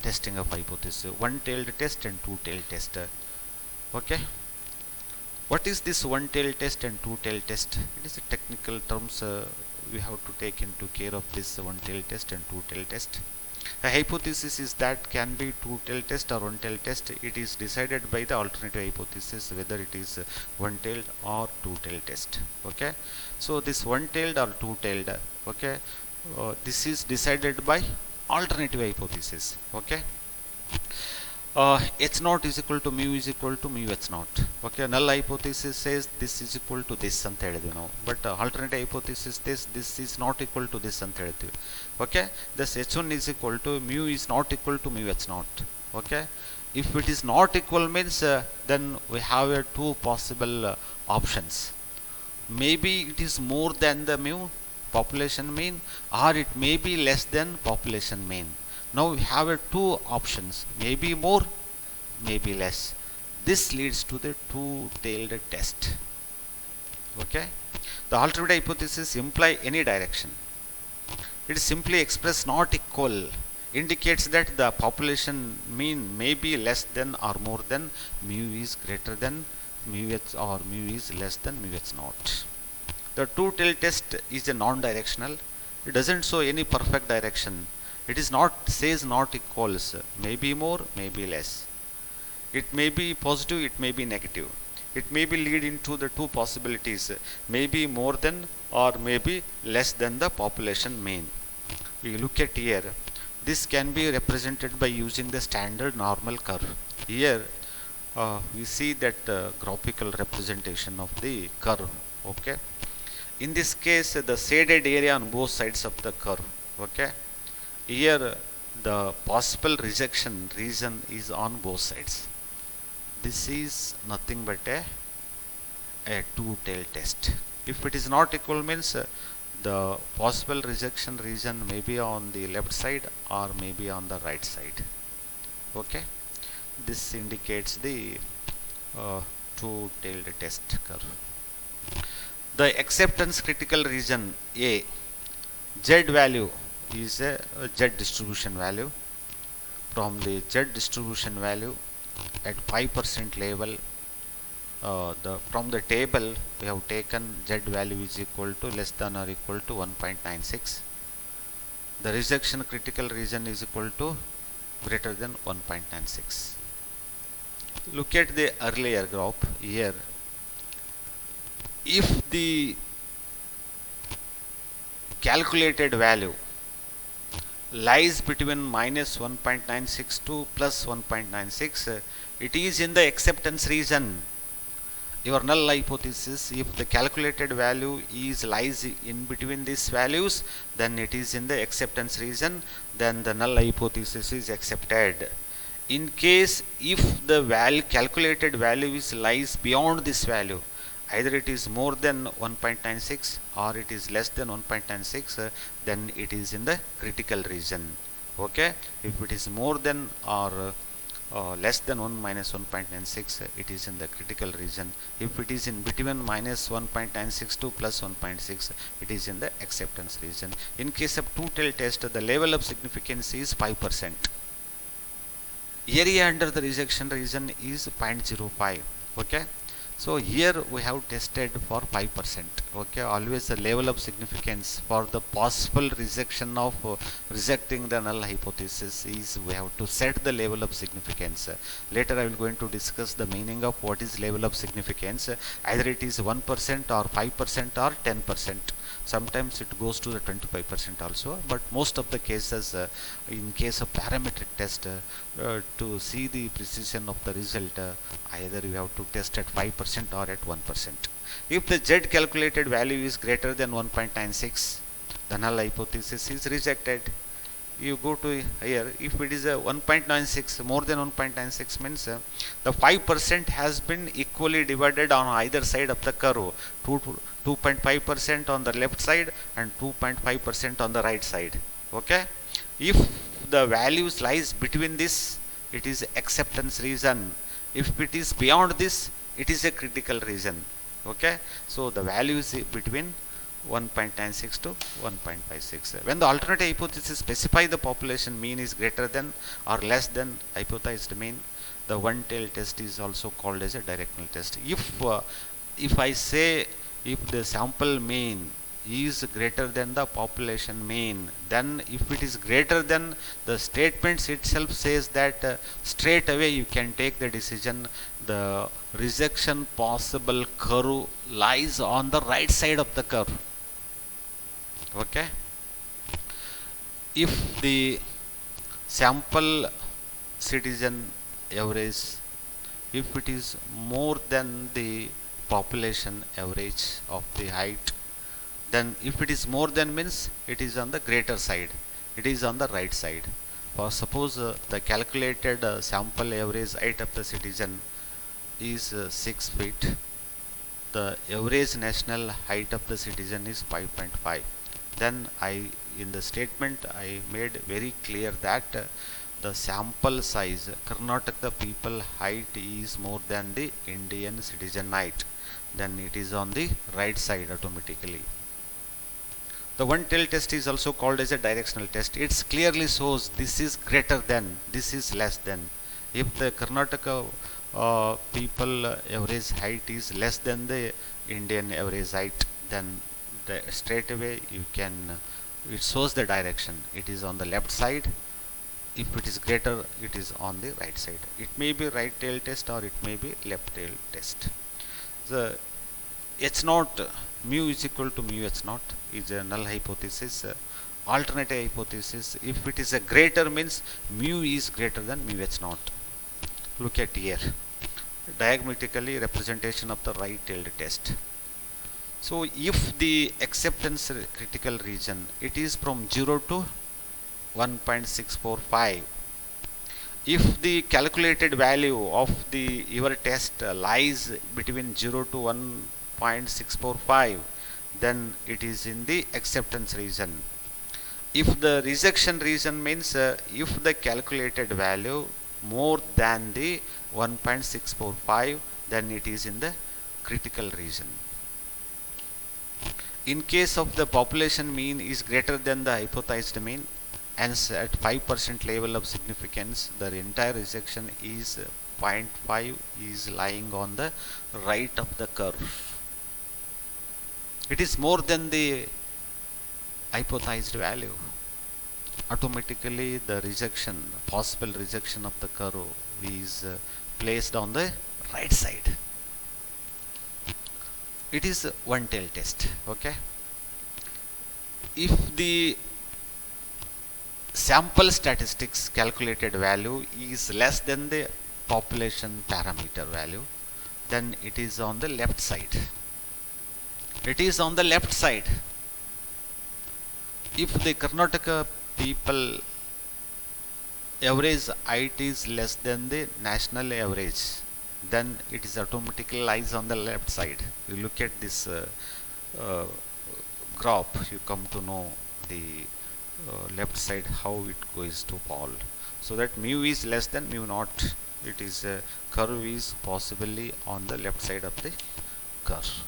testing of hypothesis: one-tailed test and two-tailed test. Okay, what is this one-tailed test and two-tailed test? It is a technical terms. We have to take into care of this one-tailed test and two-tailed test. A hypothesis is that can be two-tailed test or one-tailed test. It is decided by the alternative hypothesis whether it is one-tailed or two-tailed test. Okay, so this one-tailed or two-tailed, okay, this is decided by alternative hypothesis. Okay, h naught is equal to mu is equal to mu h naught. Okay, null hypothesis says this is equal to this ಅಂತ ಹೇಳಿದ್ವಿ ನಾವು, but alternate hypothesis this is not equal to this ಅಂತ ಹೇಳ್ತೀವಿ. Okay, thus h1 is equal to mu is not equal to mu h naught. Okay, if it is not equal means then we have two possible options. Maybe it is more than the mu population mean, or it may be less than population mean. Now we have two options, maybe more, maybe less. This leads to the two-tailed test. Okay, the alternate hypothesis imply any direction. It is simply express not equal, indicates that the population mean may be less than or more than mu is greater than mu h, or mu is less than mu h naught. The two-tailed test is a non-directional. It doesn't show any perfect direction. It is not, says not equals, maybe more, maybe less. It may be positive, it may be negative. It may be lead into the two possibilities, maybe more than or maybe less than the population mean. We look at here, this can be represented by using the standard normal curve. Here we see that graphical representation of the curve. Okay, in this case the shaded area on both sides of the curve. Okay, here the possible rejection region is on both sides. This is nothing but a two-tailed test. If it is not equal means the possible rejection region may be on the left side or may be on the right side. Okay, this indicates the two-tailed test curve. The acceptance critical region A, Z value is a Z distribution value. From the Z distribution value at 5% level, from the table we have taken Z value is equal to less than or equal to 1.96. The rejection critical region is equal to greater than 1.96. Look at the earlier graph here. If the calculated value lies between minus 1.96 to plus 1.96, it is in the acceptance region. Your null hypothesis, if the calculated value lies in between these values, then it is in the acceptance region, then the null hypothesis is accepted. In case if the calculated value lies beyond this value, either it is more than 1.96 or it is less than 1.96, then it is in the critical region. Okay, if it is more than or less than 1 minus 1.96, it is in the critical region. If it is in between minus 1.96 to plus 1.6, it is in the acceptance region. In case of two-tailed test, the level of significance is 5%. Area under the rejection region is 0.05. Okay, so here we have tested for 5%. Okay, always the level of significance for the possible rejection of rejecting the null hypothesis is we have to set the level of significance. Later I will going to discuss the meaning of what is level of significance. Either it is 1% or 5% or 10%. Sometimes it goes to the 25% also, but most of the cases in case of parametric test, to see the precision of the result, either you have to test at 5% or at 1%. If the Z calculated value is greater than 1.96, the null hypothesis is rejected. You go to here, if it is a 1.96, more than 1.96 means the 5% has been equally divided on either side of the curve, 2.5% on the left side and 2.5% on the right side. Okay, if the values lies between this, it is acceptance region. If it is beyond this, it is a critical region. Okay, so the value is between 1.96 to 1.56. When the alternate hypothesis specify the population mean is greater than or less than hypothesized mean, the one-tailed test is also called as a directional test. If I say if the sample mean is greater than the population mean, then if it is greater than, the statements itself says that straight away you can take the decision the rejection possible curve lies on the right side of the curve. Okay, if the sample citizen average, if it is more than the population average of the height, then if it is more than means it is on the greater side, it is on the right side. For suppose the calculated sample average height of the citizen is 6 feet, the average national height of the citizen is 5.5. Then in the statement I made very clear that the sample size Karnataka people height is more than the Indian citizen height, then it is on the right side automatically. The one tail test is also called as a directional test. It clearly shows this is greater than, this is less than. If the Karnataka people average height is less than the Indian average height, then straight away you can, it shows the direction. It is on the left side. If it is greater, it is on the right side. It may be right tail test or it may be left tail test. The H naught mu is equal to mu H naught is a null hypothesis. Alternative hypothesis, if it is a greater means mu is greater than mu H naught. Look at here, diagrammatically representation of the right tailed test. So if the acceptance critical region, it is from 0 to 1.645. If the calculated value of the your test lies between 0 to 1.645, then it is in the acceptance region. If the rejection region means if the calculated value more than the 1.645, then it is in the critical region. In case of the population mean is greater than the hypothesized mean, hence at 5% level of significance, the entire rejection is 0.5 is lying on the right of the curve. It is more than the hypothesized value. Automatically the rejection, possible rejection of the curve is placed on the right side. It is one tail test. Okay. If the sample statistics calculated value is less than the population parameter value, then it is on the left side. It is on the left side. If the Karnataka people average height is less than the national average, then it is automatically lies on the left side. You look at this graph, you come to know the left side how it goes to fall. So that mu is less than mu naught. It is curve is possibly on the left side of the curve.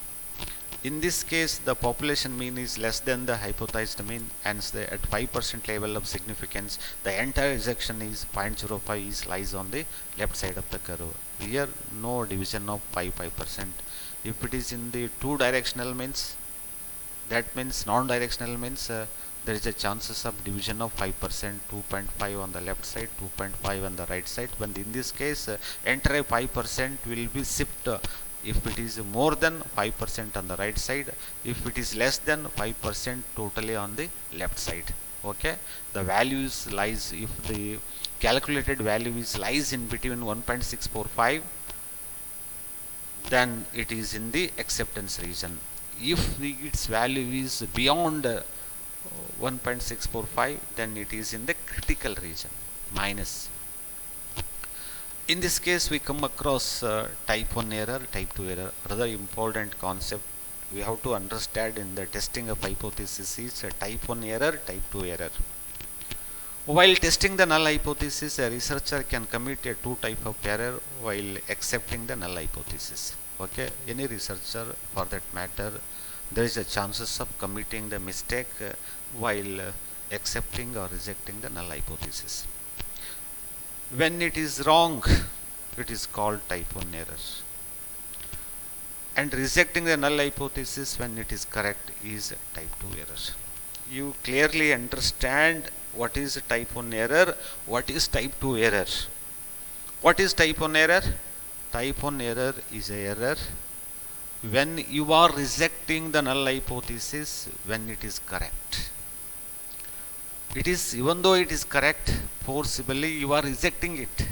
In this case, the population mean is less than the hypothesized mean, hence at 5% level of significance, the entire rejection is 0.05 is lies on the left side of the curve. Here, no division of 5%. If it is in the two directional means, that means non-directional means there is a chances of division of 5%, 2.5 on the left side, 2.5 on the right side. But in this case, entire 5% will be shift. If it is more than 5% on the right side, if it is less than 5% totally on the left side. Okay, the values lies, if the calculated value is lies in between 1.645, then it is in the acceptance region. If its value is beyond 1.645, then it is in the critical region, minus. In this case, we come across type 1 error, type 2 error. Another important concept we have to understand in the testing of hypothesis is type 1 error, type 2 error. While testing the null hypothesis, a researcher can commit a two type of error while accepting the null hypothesis. Okay, any researcher for that matter, there is a chances of committing the mistake while accepting or rejecting the null hypothesis. When it is wrong, it is called type 1 error. And rejecting the null hypothesis when it is correct is type 2 error. You clearly understand what is type 1 error, what is type 2 error. What is type 1 error? Type 1 error is a error when you are rejecting the null hypothesis when it is correct. It is, even though it is correct, forcibly you are rejecting it.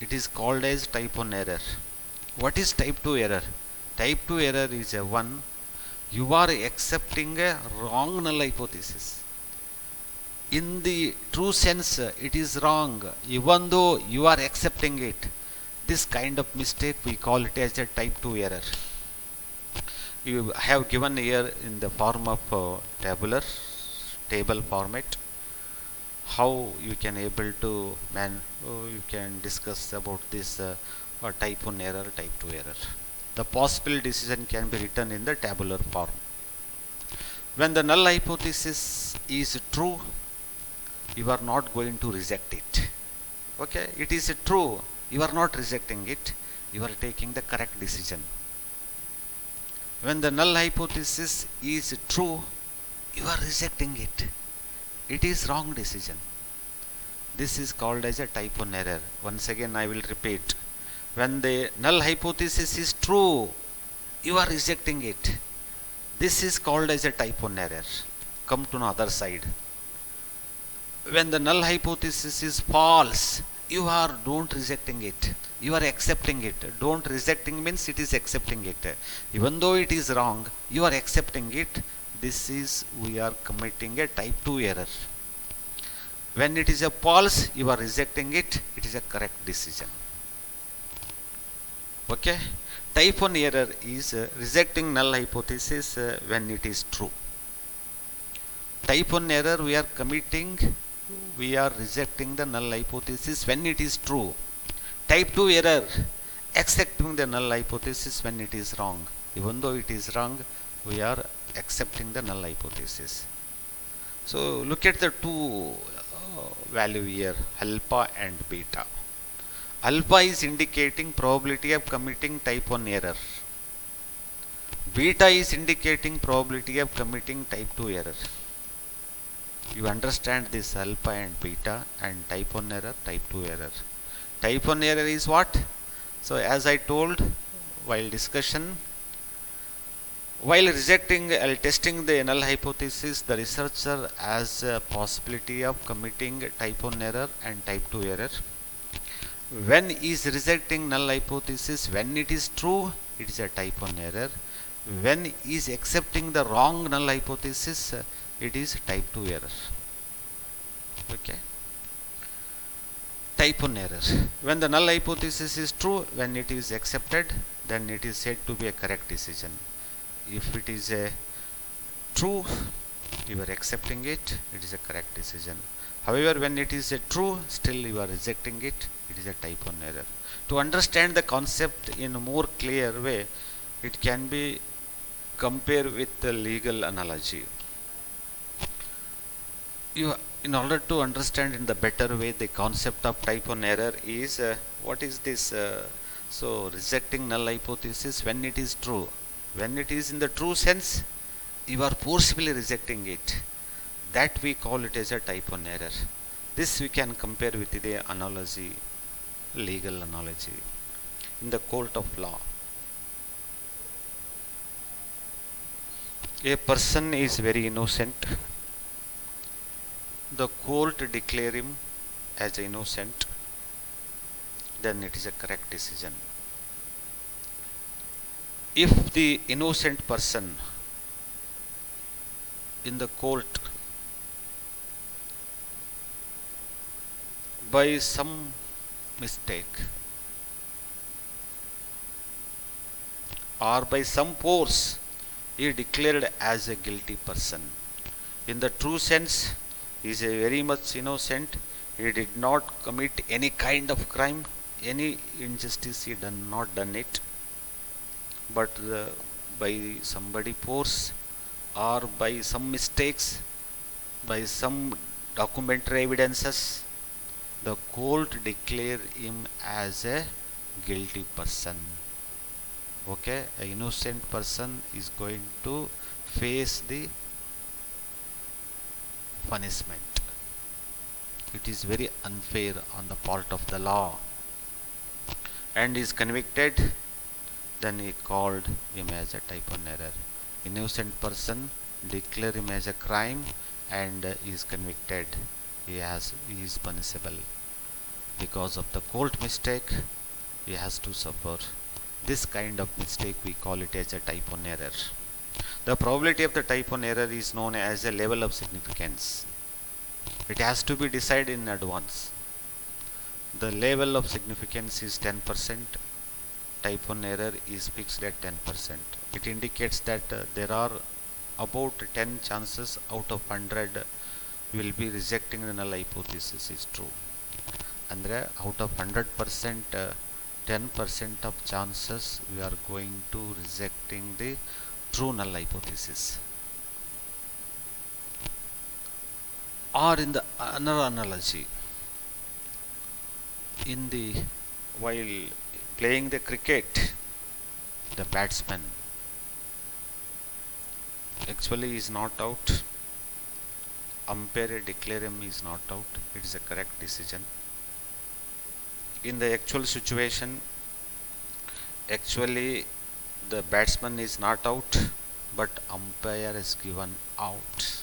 it is called as type 1 error. What is type 2 error? Type 2 error is a one you are accepting a wrong null hypothesis. In the true sense, it is wrong, even though you are accepting it. This kind of mistake we call it as a type 2 error. You have given here in the form of tabular table format how you can able to you can discuss about this type 1 error, type 2 error. The possible decision can be written in the tabular form. When the null hypothesis is true, you are not going to reject it. Okay, it is true, you are not rejecting it, you are taking the correct decision. When the null hypothesis is true, you are rejecting it, it is wrong decision. This is called as a type 1 error. Once again I will repeat. When the null hypothesis is true, you are rejecting it. This is called as a type 1 error. Come to the other side. When the null hypothesis is false, you are don't rejecting it, you are accepting it. Don't rejecting means it is accepting it. Even though it is wrong, you are accepting it. This is we are committing a type 2 error. When it is a false, you are rejecting it, it is a correct decision. Okay, type 1 error is rejecting null hypothesis when it is true. Type 1 error we are committing, we are rejecting the null hypothesis when it is true. Type 2 error, accepting the null hypothesis when it is wrong. Even though it is wrong, we are accepting the null hypothesis. So look at the two value here, alpha and beta. Alpha is indicating probability of committing type 1 error. Beta is indicating probability of committing type 2 error. You understand this alpha and beta and type 1 error, type 2 error. Type 1 error is what? So as I told while discussion, while rejecting testing the null hypothesis, the researcher has a possibility of committing type 1 error and type 2 error. When he is rejecting null hypothesis, when it is true, it is a type 1 error. When he is accepting the wrong null hypothesis, it is type 2 error. Okay, type 1 error. When the null hypothesis is true, when it is accepted, then it is said to be a correct decision. If it is a true, you are accepting it, it is a correct decision. However, when it is a true, still you are rejecting it, it is a type 1 error. To understand the concept in a more clear way, it can be compared with the legal analogy. In order to understand in the better way the concept of type 1 error is what is this? So rejecting null hypothesis when it is true. When it is in the true sense, you are forcibly rejecting it. That we call it as a type 1 error. This we can compare with the analogy, legal analogy, in the court of law. A person is very innocent. The court declare him as innocent, then it is a correct decision. If the innocent person in the court by some mistake or by some force he declared as a guilty person, in the true sense he is a very much innocent, he did not commit any kind of crime, any injustice he not done it, but by somebody force or by some mistakes, by some documentary evidences, the court declare him as a guilty person. Okay, an innocent person is going to face the punishment. It is very unfair on the part of the law, and is convicted, then he called him as a type 1 error. Innocent person declare him as a crime and is convicted, he is punishable. because of the cold mistake he has to suffer. This kind of mistake we call it as a type 1 error. The probability of the type 1 error is known as a level of significance. It has to be decided in advance. The level of significance is 10%. Type 1 error is fixed at 10%. It indicates that there are about 10 chances out of 100 will be rejecting the null hypothesis is true. Andre out of 100%, 10% of chances we are going to rejecting the true null hypothesis. Or in the another analogy, in the while playing the cricket, the batsman actually is not out. Umpire declare him is not out. It is a correct decision. In the actual situation, actually the batsman is not out, but umpire is given out.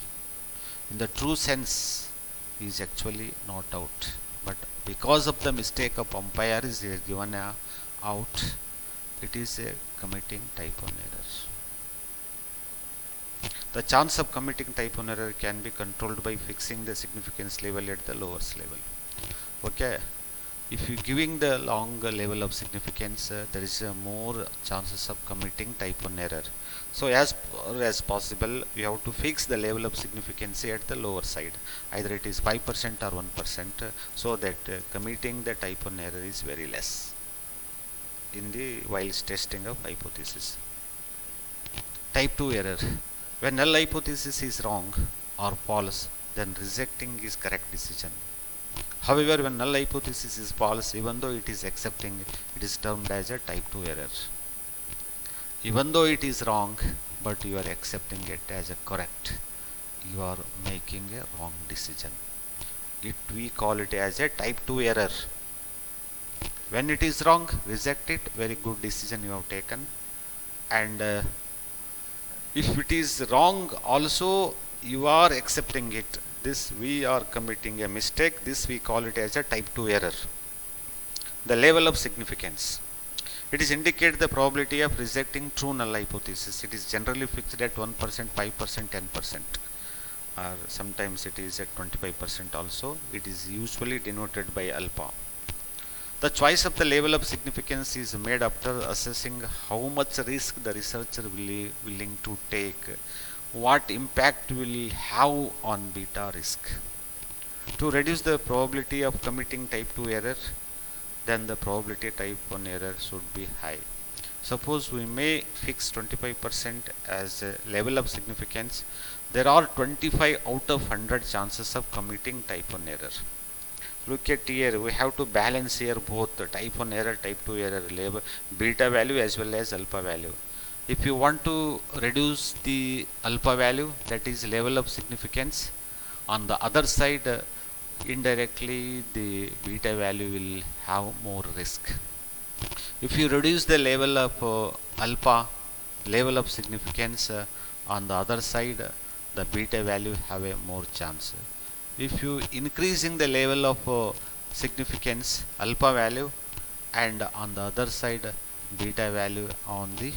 In the true sense, he is actually not out, but because of the mistake of umpire is given out, it is a committing type 1 error. The chance of committing type 1 error can be controlled by fixing the significance level at the lowest level. Okay, if you giving the long level of significance, there is more chances of committing type 1 error. So as far as possible, we have to fix the level of significance at the lower side. Either it is 5% or 1%, so that committing the type 1 error is very less in the while testing of hypothesis. Type 2 error. When null hypothesis is wrong or false, then rejecting is correct decision. However, when null hypothesis is false, even though it is accepting, it is termed as a type 2 error. Even though it is wrong, but you are accepting it as a correct, you are making a wrong decision. We call it as a type 2 error. When it is wrong, reject it. Very good decision you have taken. And if it is wrong also, you are accepting it. This we are committing a mistake. This we call it as a type 2 error. The level of significance. It is indicate the probability of rejecting true null hypothesis. It is generally fixed at 1%, 5%, 10%. Or sometimes it is at 25% also. It is usually denoted by alpha. The choice of the level of significance is made after assessing how much risk the researcher will be willing to take, what impact will have on beta risk. To reduce the probability of committing type 2 error, then the probability type 1 error should be high. Suppose we may fix 25% as a level of significance. There are 25 out of 100 chances of committing type 1 error. Look at here, we have to balance here both the type 1 error, type 2 error, label, beta value as well as alpha value. If you want to reduce the alpha value, that is level of significance, on the other side, indirectly the beta value will have more risk. If you reduce the level of alpha, level of significance, on the other side, the beta value have a more chance. If you increasing the level of significance, alpha value, and on the other side beta value on the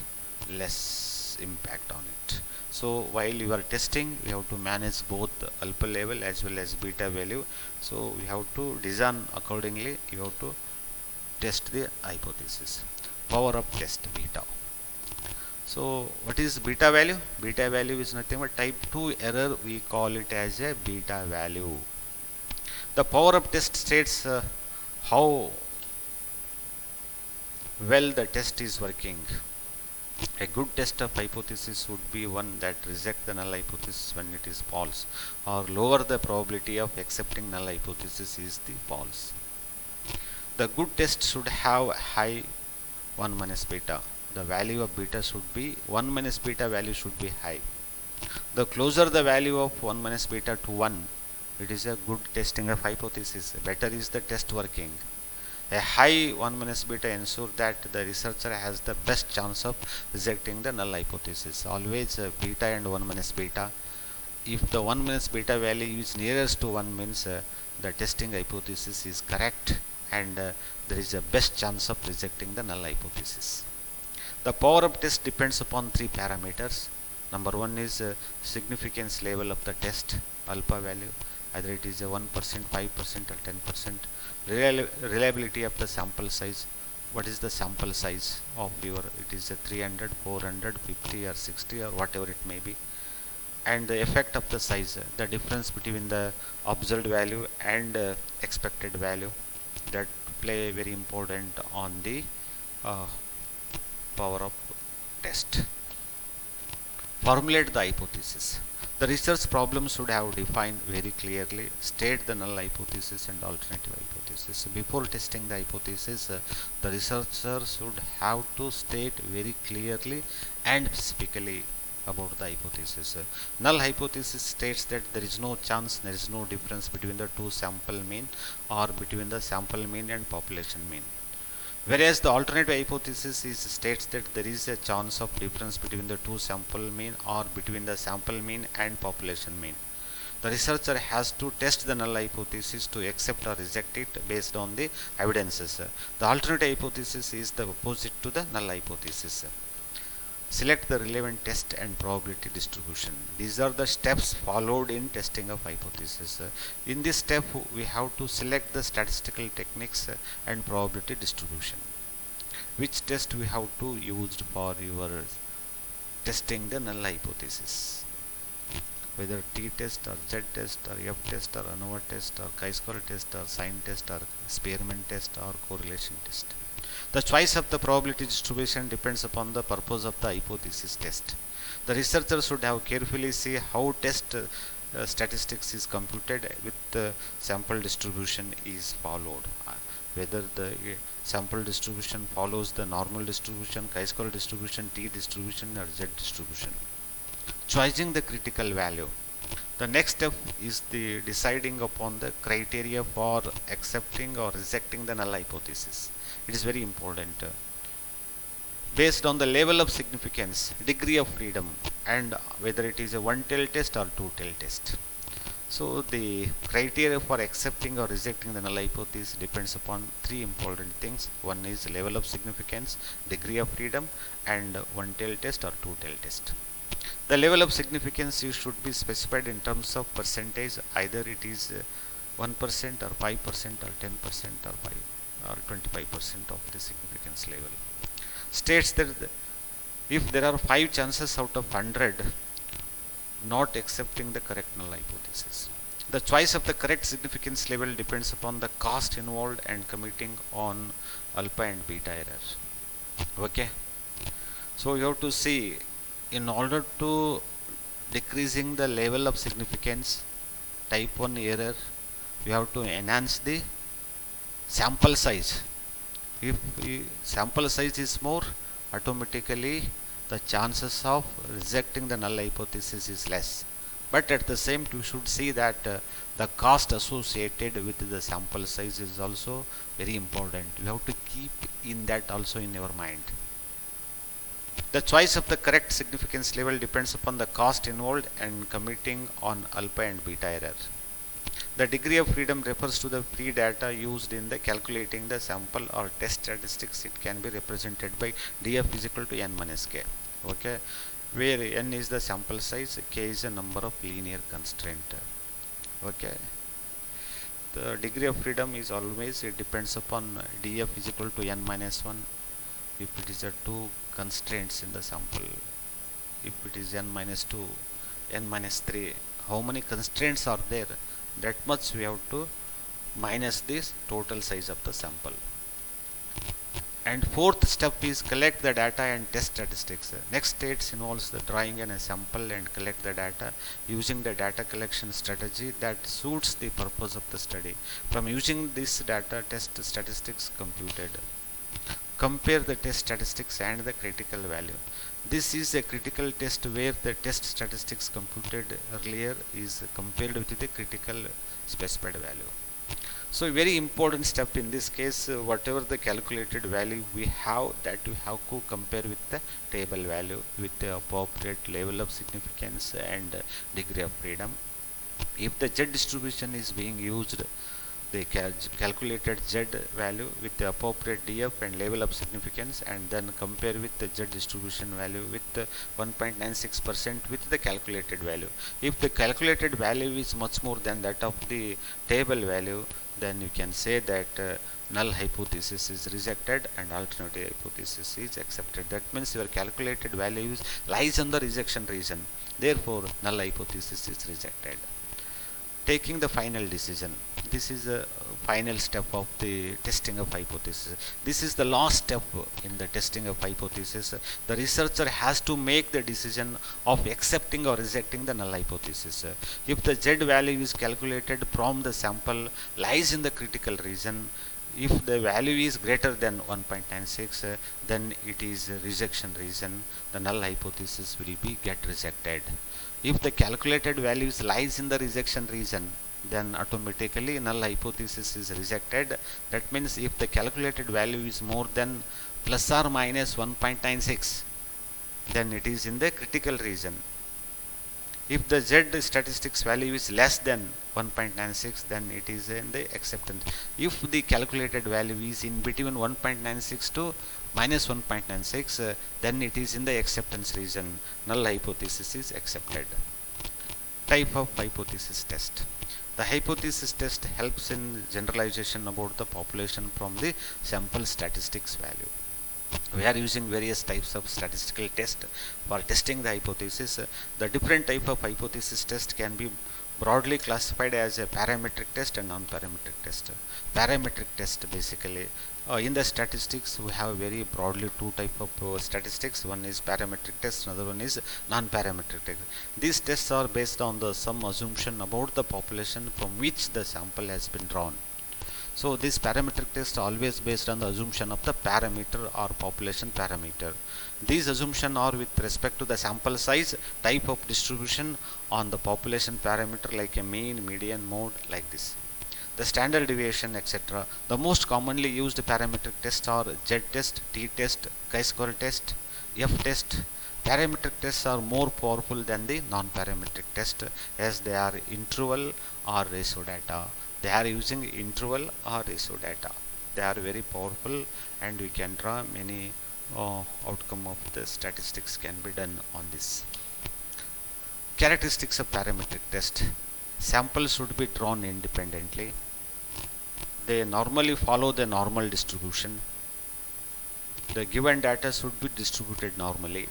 less impact on it. So while you are testing, we have to manage both alpha level as well as beta value. So we have to design accordingly. You have to test the hypothesis. Power of test beta. So what is beta value? Beta value is nothing but type 2 error. We call it as a beta value. The power of test states how well the test is working. A good test of hypothesis would be one that rejects the null hypothesis when it is false, or lower the probability of accepting null hypothesis is the false. The good test should have high 1 minus beta. The value of beta should be 1 minus beta value should be high. The closer the value of 1 minus beta to 1, it is a good testing of hypothesis. Better is the test working. A high 1 minus beta ensure that the researcher has the best chance of rejecting the null hypothesis. Always beta and 1 minus beta. If the 1 minus beta value is nearest to 1 means the testing hypothesis is correct and there is a best chance of rejecting the null hypothesis. The power of test depends upon three parameters. Number one is significance level of the test, alpha value, either it is a 1%, 5% or 10%. Reliability of the sample size, what is the sample size of your, it is a 300, 400, 50 or 60 or whatever it may be. And the effect of the size, the difference between the observed value and expected value, that play very important on the uh, power of test. Formulate the hypothesis. The research problem should have defined very clearly, state the null hypothesis and alternative hypothesis. Before testing the hypothesis, the researcher should have to state very clearly and specifically about the hypothesis. Null hypothesis states that there is no chance, there is no difference between the two sample mean or between the sample mean and population mean. Whereas the alternative hypothesis states that there is a chance of difference between the two sample mean or between the sample mean and population mean. The researcher has to test the null hypothesis to accept or reject it based on the evidences. The alternative hypothesis is the opposite to the null hypothesis. Select the relevant test and probability distribution. These are the steps followed in testing of hypothesis. In this step, we have to select the statistical techniques and probability distribution. Which test we have to use for your testing the null hypothesis? Whether t-test or z-test or f-test or ANOVA test or chi-square test or sign test or Spearman test or correlation test. The choice of the probability distribution depends upon the purpose of the hypothesis test. The researcher should have carefully see how test statistics is computed with the sample distribution is followed. Whether the sample distribution follows the normal distribution, chi-square distribution, t distribution or z distribution. Choosing the critical value. The next step is the deciding upon the criteria for accepting or rejecting the null hypothesis. It is very important. Based on the level of significance, degree of freedom, and whether it is a one-tail test or two-tail test. So the criteria for accepting or rejecting the null hypothesis depends upon three important things. One is level of significance, degree of freedom, and one-tail test or two-tail test. The level of significance should be specified in terms of percentage, either it is 1% or 5% or 10% or 5 or 25% of the significance level. States that if there are 5 chances out of 100 not accepting the correct null hypothesis. The choice of the correct significance level depends upon the cost involved and committing on alpha and beta error. Okay. So you have to see, in order to decreasing the level of significance, type 1 error, you have to enhance the sample size. If sample size is more, automatically the chances of rejecting the null hypothesis is less. But at the same time, you should see that the cost associated with the sample size is also very important. You have to keep in that also in your mind. The choice of the correct significance level depends upon the cost involved and committing on alpha and beta error. The degree of freedom refers to the free data used in the calculating the sample or test statistics. It can be represented by df is equal to n minus k. Okay, where n is the sample size, k is the number of linear constraint. Okay, the degree of freedom is always, it depends upon df is equal to n minus 1 if it is a 2 constraints in the sample. If it is n minus 2, n minus 3, how many constraints are there, that much we have to minus this total size of the sample. And fourth step is collect the data and test statistics. Next stage involves the drawing in a sample and collect the data using the data collection strategy that suits the purpose of the study. From using this data, test statistics computed. Compare the test statistics and the critical value. This is a critical test where the test statistics computed earlier is compared with the critical specified value. So a very important step in this case, whatever the calculated value we have, that we have to compare with the table value with the appropriate level of significance and degree of freedom. If the Z distribution is being used, the calculated Z value with the appropriate DF and level of significance, and then compare with the Z distribution value with 1.96% with the calculated value. If the calculated value is much more than that of the table value, then you can say that null hypothesis is rejected and alternative hypothesis is accepted. That means your calculated value lies on the rejection region. Therefore, null hypothesis is rejected. Taking the final decision. This is a final step of the testing of hypothesis. This is the last step in the testing of hypothesis. The researcher has to make the decision of accepting or rejecting the null hypothesis. If the Z value is calculated from the sample lies in the critical region, if the value is greater than 1.96, then it is a rejection region. The null hypothesis will be get rejected. If the calculated values lies in the rejection region, then automatically null hypothesis is rejected. That means if the calculated value is more than plus or minus 1.96, then it is in the critical region. If the Z statistics value is less than 1.96, then it is in the acceptance. If the calculated value is in between 1.96 to minus 1.96, then it is in the acceptance region. Null hypothesis is accepted. Type of hypothesis test. The hypothesis test helps in generalization about the population from the sample statistics value. We are using various types of statistical test for testing the hypothesis. The different type of hypothesis test can be broadly classified as a parametric test and non-parametric test. Parametric test basically, in the statistics we have very broadly two type of statistics. One is parametric test, another one is non-parametric test. These tests are based on some assumption about the population from which the sample has been drawn. So this parametric test always based on the assumption of the parameter or population parameter. These assumptions are with respect to the sample size, type of distribution on the population parameter like a mean, median, mode, like this. The standard deviation, etc. The most commonly used parametric tests are Z test, T test, chi-square test, F test. Parametric tests are more powerful than the non-parametric test as they are interval or ratio data. They are using interval or ratio data. They are very powerful and we can draw many outcome of the statistics can be done on this. Characteristics of parametric test. Samples should be drawn independently. They normally follow the normal distribution. The given data should be distributed normally.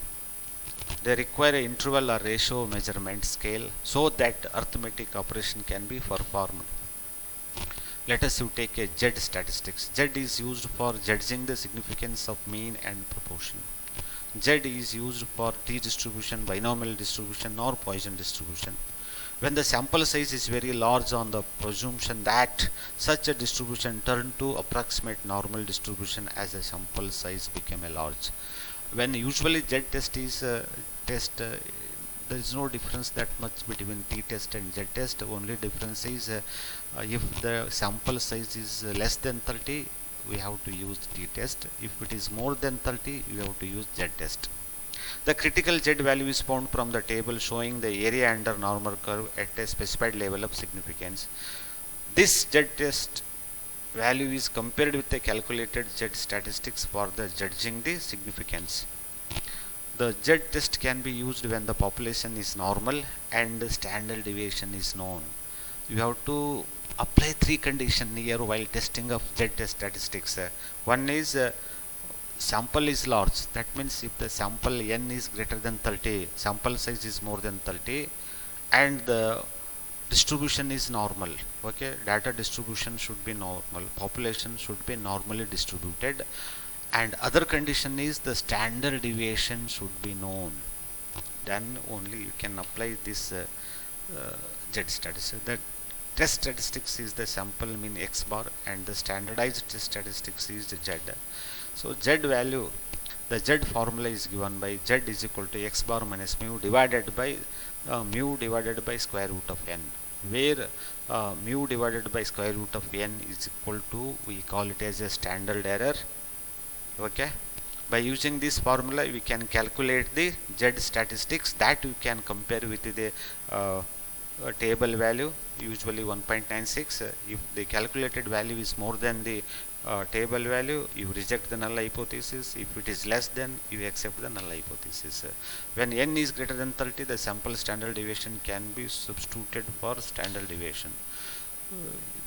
They require an interval or ratio measurement scale so that arithmetic operation can be performed. Let us take a Z statistics. Z is used for judging the significance of mean and proportion. Z is used for T distribution, binomial distribution or Poisson distribution. When the sample size is very large on the presumption that such a distribution turn to approximate normal distribution as the sample size became a large. When usually Z test is there is no difference that much between T test and Z test. Only difference is if the sample size is less than 30, we have to use T test. If it is more than 30, we have to use Z test. The critical Z value is found from the table showing the area under normal curve at a specified level of significance. This Z test value is compared with the calculated Z statistics for the judging the significance. The Z test can be used when the population is normal and the standard deviation is known. You have to apply three conditions here while testing of Z test statistics. One is sample is large. That means if the sample n is greater than 30, sample size is more than 30, and the distribution is normal. Okay, data distribution should be normal. Population should be normally distributed. And other condition is the standard deviation should be known. Then only you can apply this Z statistics. The test statistics is the sample mean x bar and the standardized statistics is the Z. So Z value, the Z formula is given by Z is equal to x bar minus mu divided by square root of n, where mu divided by square root of n is equal to, we call it as a standard error. Okay, by using this formula we can calculate the Z statistics that we can compare with the table value, usually 1.96. If the calculated value is more than the table value, you reject the null hypothesis. If it is less, then you accept the null hypothesis. When n is greater than 30, the sample standard deviation can be substituted for standard deviation.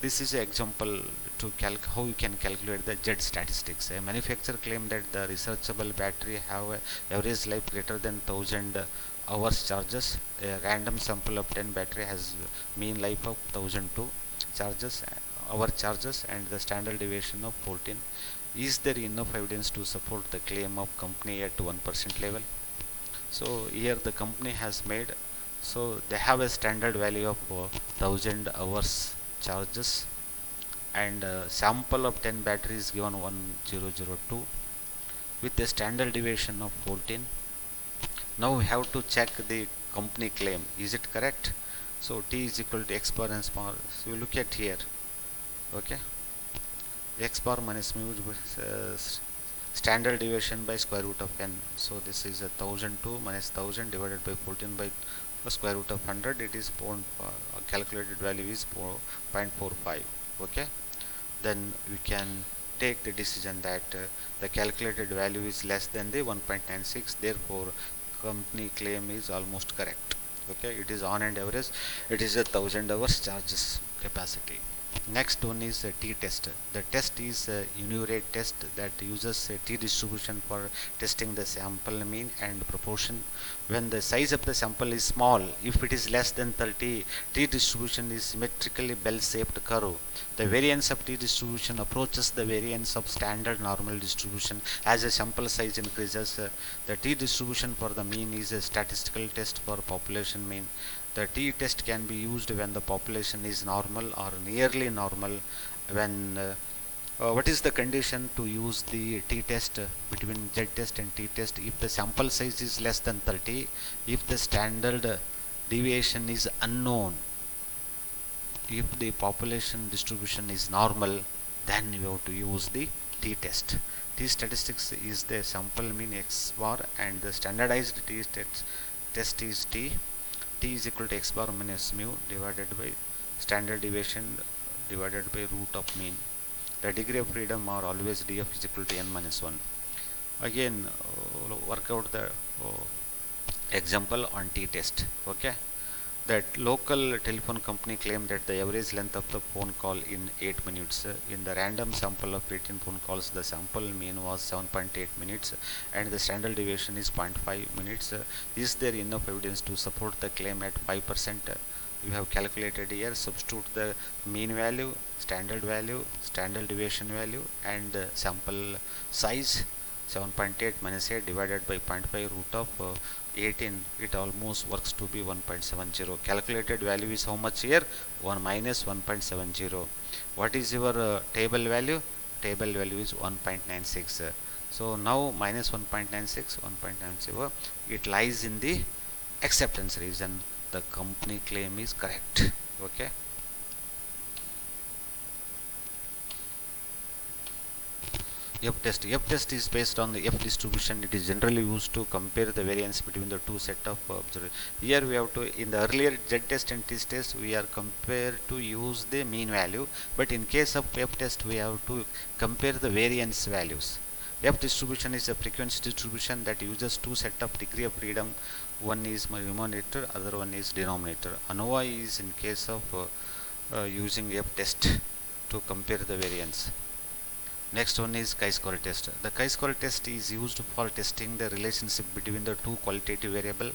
This is an example to how you can calculate the Z statistics. A manufacturer claimed that the researchable battery have a average life greater than 1000 hours charges. A random sample of 10 battery has mean life of 1002 charges hour charges and the standard deviation of 14. Is there enough evidence to support the claim of company at 1% level? So here the company has made, so they have a standard value of 1000 hours charges and sample of 10 batteries given 1002 with a standard deviation of 14. Now we have to check the company claim, is it correct? So t is equal to x bar and small, so you look at here, okay, x bar minus mu standard deviation by square root of n. So this is a 1002 minus 1000 divided by 14 by square root of 100. It is calculated value is 0.45. Okay, then we can take the decision that the calculated value is less than the 1.96. Therefore company claim is almost correct. Okay, it is on and average it is a 1000 hours charges capacity. Next one is a t-test. The test is a univariate test that uses a t-distribution for testing the sample mean and proportion. When the size of the sample is small, if it is less than 30, t-distribution is symmetrically bell-shaped curve. The variance of t-distribution approaches the variance of standard normal distribution. As the sample size increases, the t-distribution for the mean is a statistical test for population mean. The t-test can be used when the population is normal or nearly normal. When what is the condition to use the t-test between z-test and t-test? If the sample size is less than 30, if the standard deviation is unknown, if the population distribution is normal, then you have to use the t-test. T-statistics is the sample mean x bar and the standardized t-test is t. T is equal to x bar minus mu divided by standard deviation divided by root of mean. The degree of freedom are always df is equal to n minus 1. Again work out the example on t-test. Okay, that local telephone company claimed that the average length of the phone call in 8 minutes. In the random sample of 18 phone calls, the sample mean was 7.8 minutes and the standard deviation is 0.5 minutes. Is there enough evidence to support the claim at 5%? You have calculated here, substitute the mean value, standard deviation value and sample size. 7.8 minus 8 divided by 0.5 root of 18, it almost works to be 1.70. Calculated value is how much here? 1 minus 1.70. What is your table value? Table value is 1.96. So now minus 1.96, 1.90, it lies in the acceptance region. The company claim is correct. Okay. F-test is based on the F distribution. It is generally used to compare the variance between the two set of observations. Here we have to, in the earlier Z-test and T-test, we are compared to use the mean value, but in case of F-test, we have to compare the variance values. F distribution is a frequency distribution that uses two set of degree of freedom. One is numerator, other one is denominator. ANOVA is in case of using F-test to compare the variance. Next one is chi-square test. The chi-square test is used for testing the relationship between the two qualitative variable,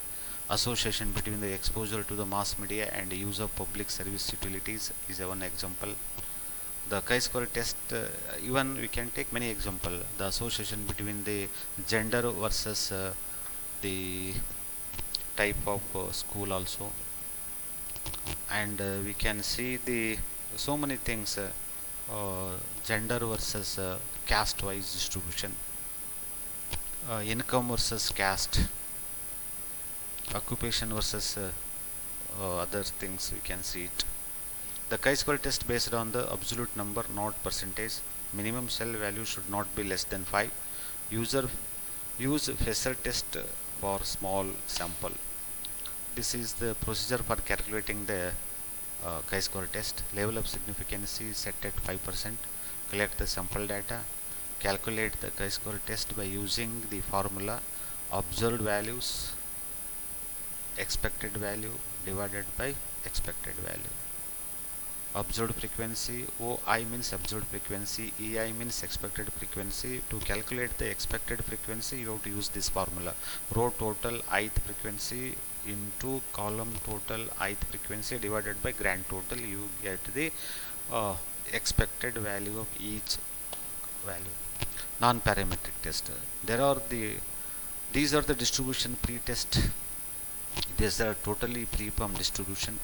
association between the exposure to the mass media and use of public service utilities is one example. The chi-square test, even we can take many example. The association between the gender versus the type of school also, and we can see the so many things. Gender versus caste wise distribution, income versus caste, occupation versus other things, we can see it. The chi-square test based on the absolute number, not percentage. Minimum cell value should not be less than 5. Use Fessel test for small sample. this is the procedure for calculating the chi-square test. Level of significance is set at 5%. Collect the sample data. Calculate the chi-square test by using the formula observed values expected value divided by expected value. Observed frequency, OI means observed frequency, EI means expected frequency. To calculate the expected frequency, you have to use this formula: row total ith frequency into column total ith frequency divided by grand total. You get the expected value of each value. Non-parametric test. These are the distribution pre-test. These are totally free-form distribution,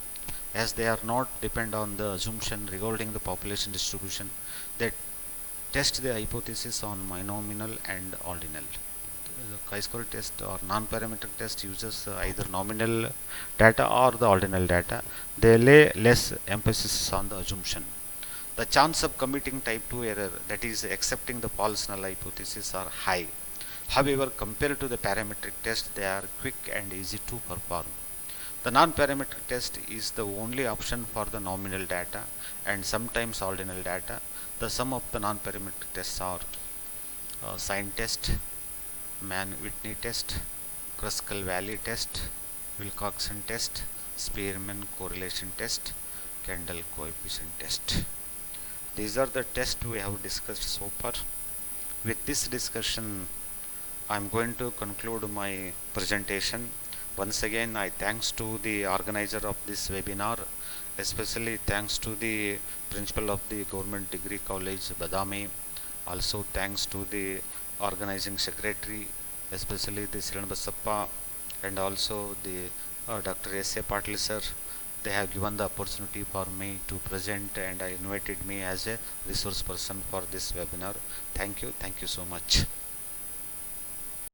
as they are not depend on the assumption regarding the population distribution. They test the hypothesis on monominal and ordinal. The chi-square test or non-parametric test uses either nominal data or the ordinal data. They lay less emphasis on the assumption. The chance of committing type 2 error, that is accepting the false null hypothesis, are high. However, compared to the parametric test, they are quick and easy to perform. The non-parametric test is the only option for the nominal data and sometimes ordinal data. The sum of the non-parametric tests are sign test, Mann-Whitney test, Kruskal-Wallis test, Wilcoxon test, Spearman correlation test, Kendall coefficient test. These are the tests we have discussed so far. With this discussion, I am going to conclude my presentation. Once again, I thanks to the organizer of this webinar, especially thanks to the principal of the Government Degree College, Badami. Also thanks to the organizing secretary, especially the Srinivasappa, and also the Dr. S.A. Patil sir. They have given the opportunity for me to present, and invited me as a resource person for this webinar. Thank you so much.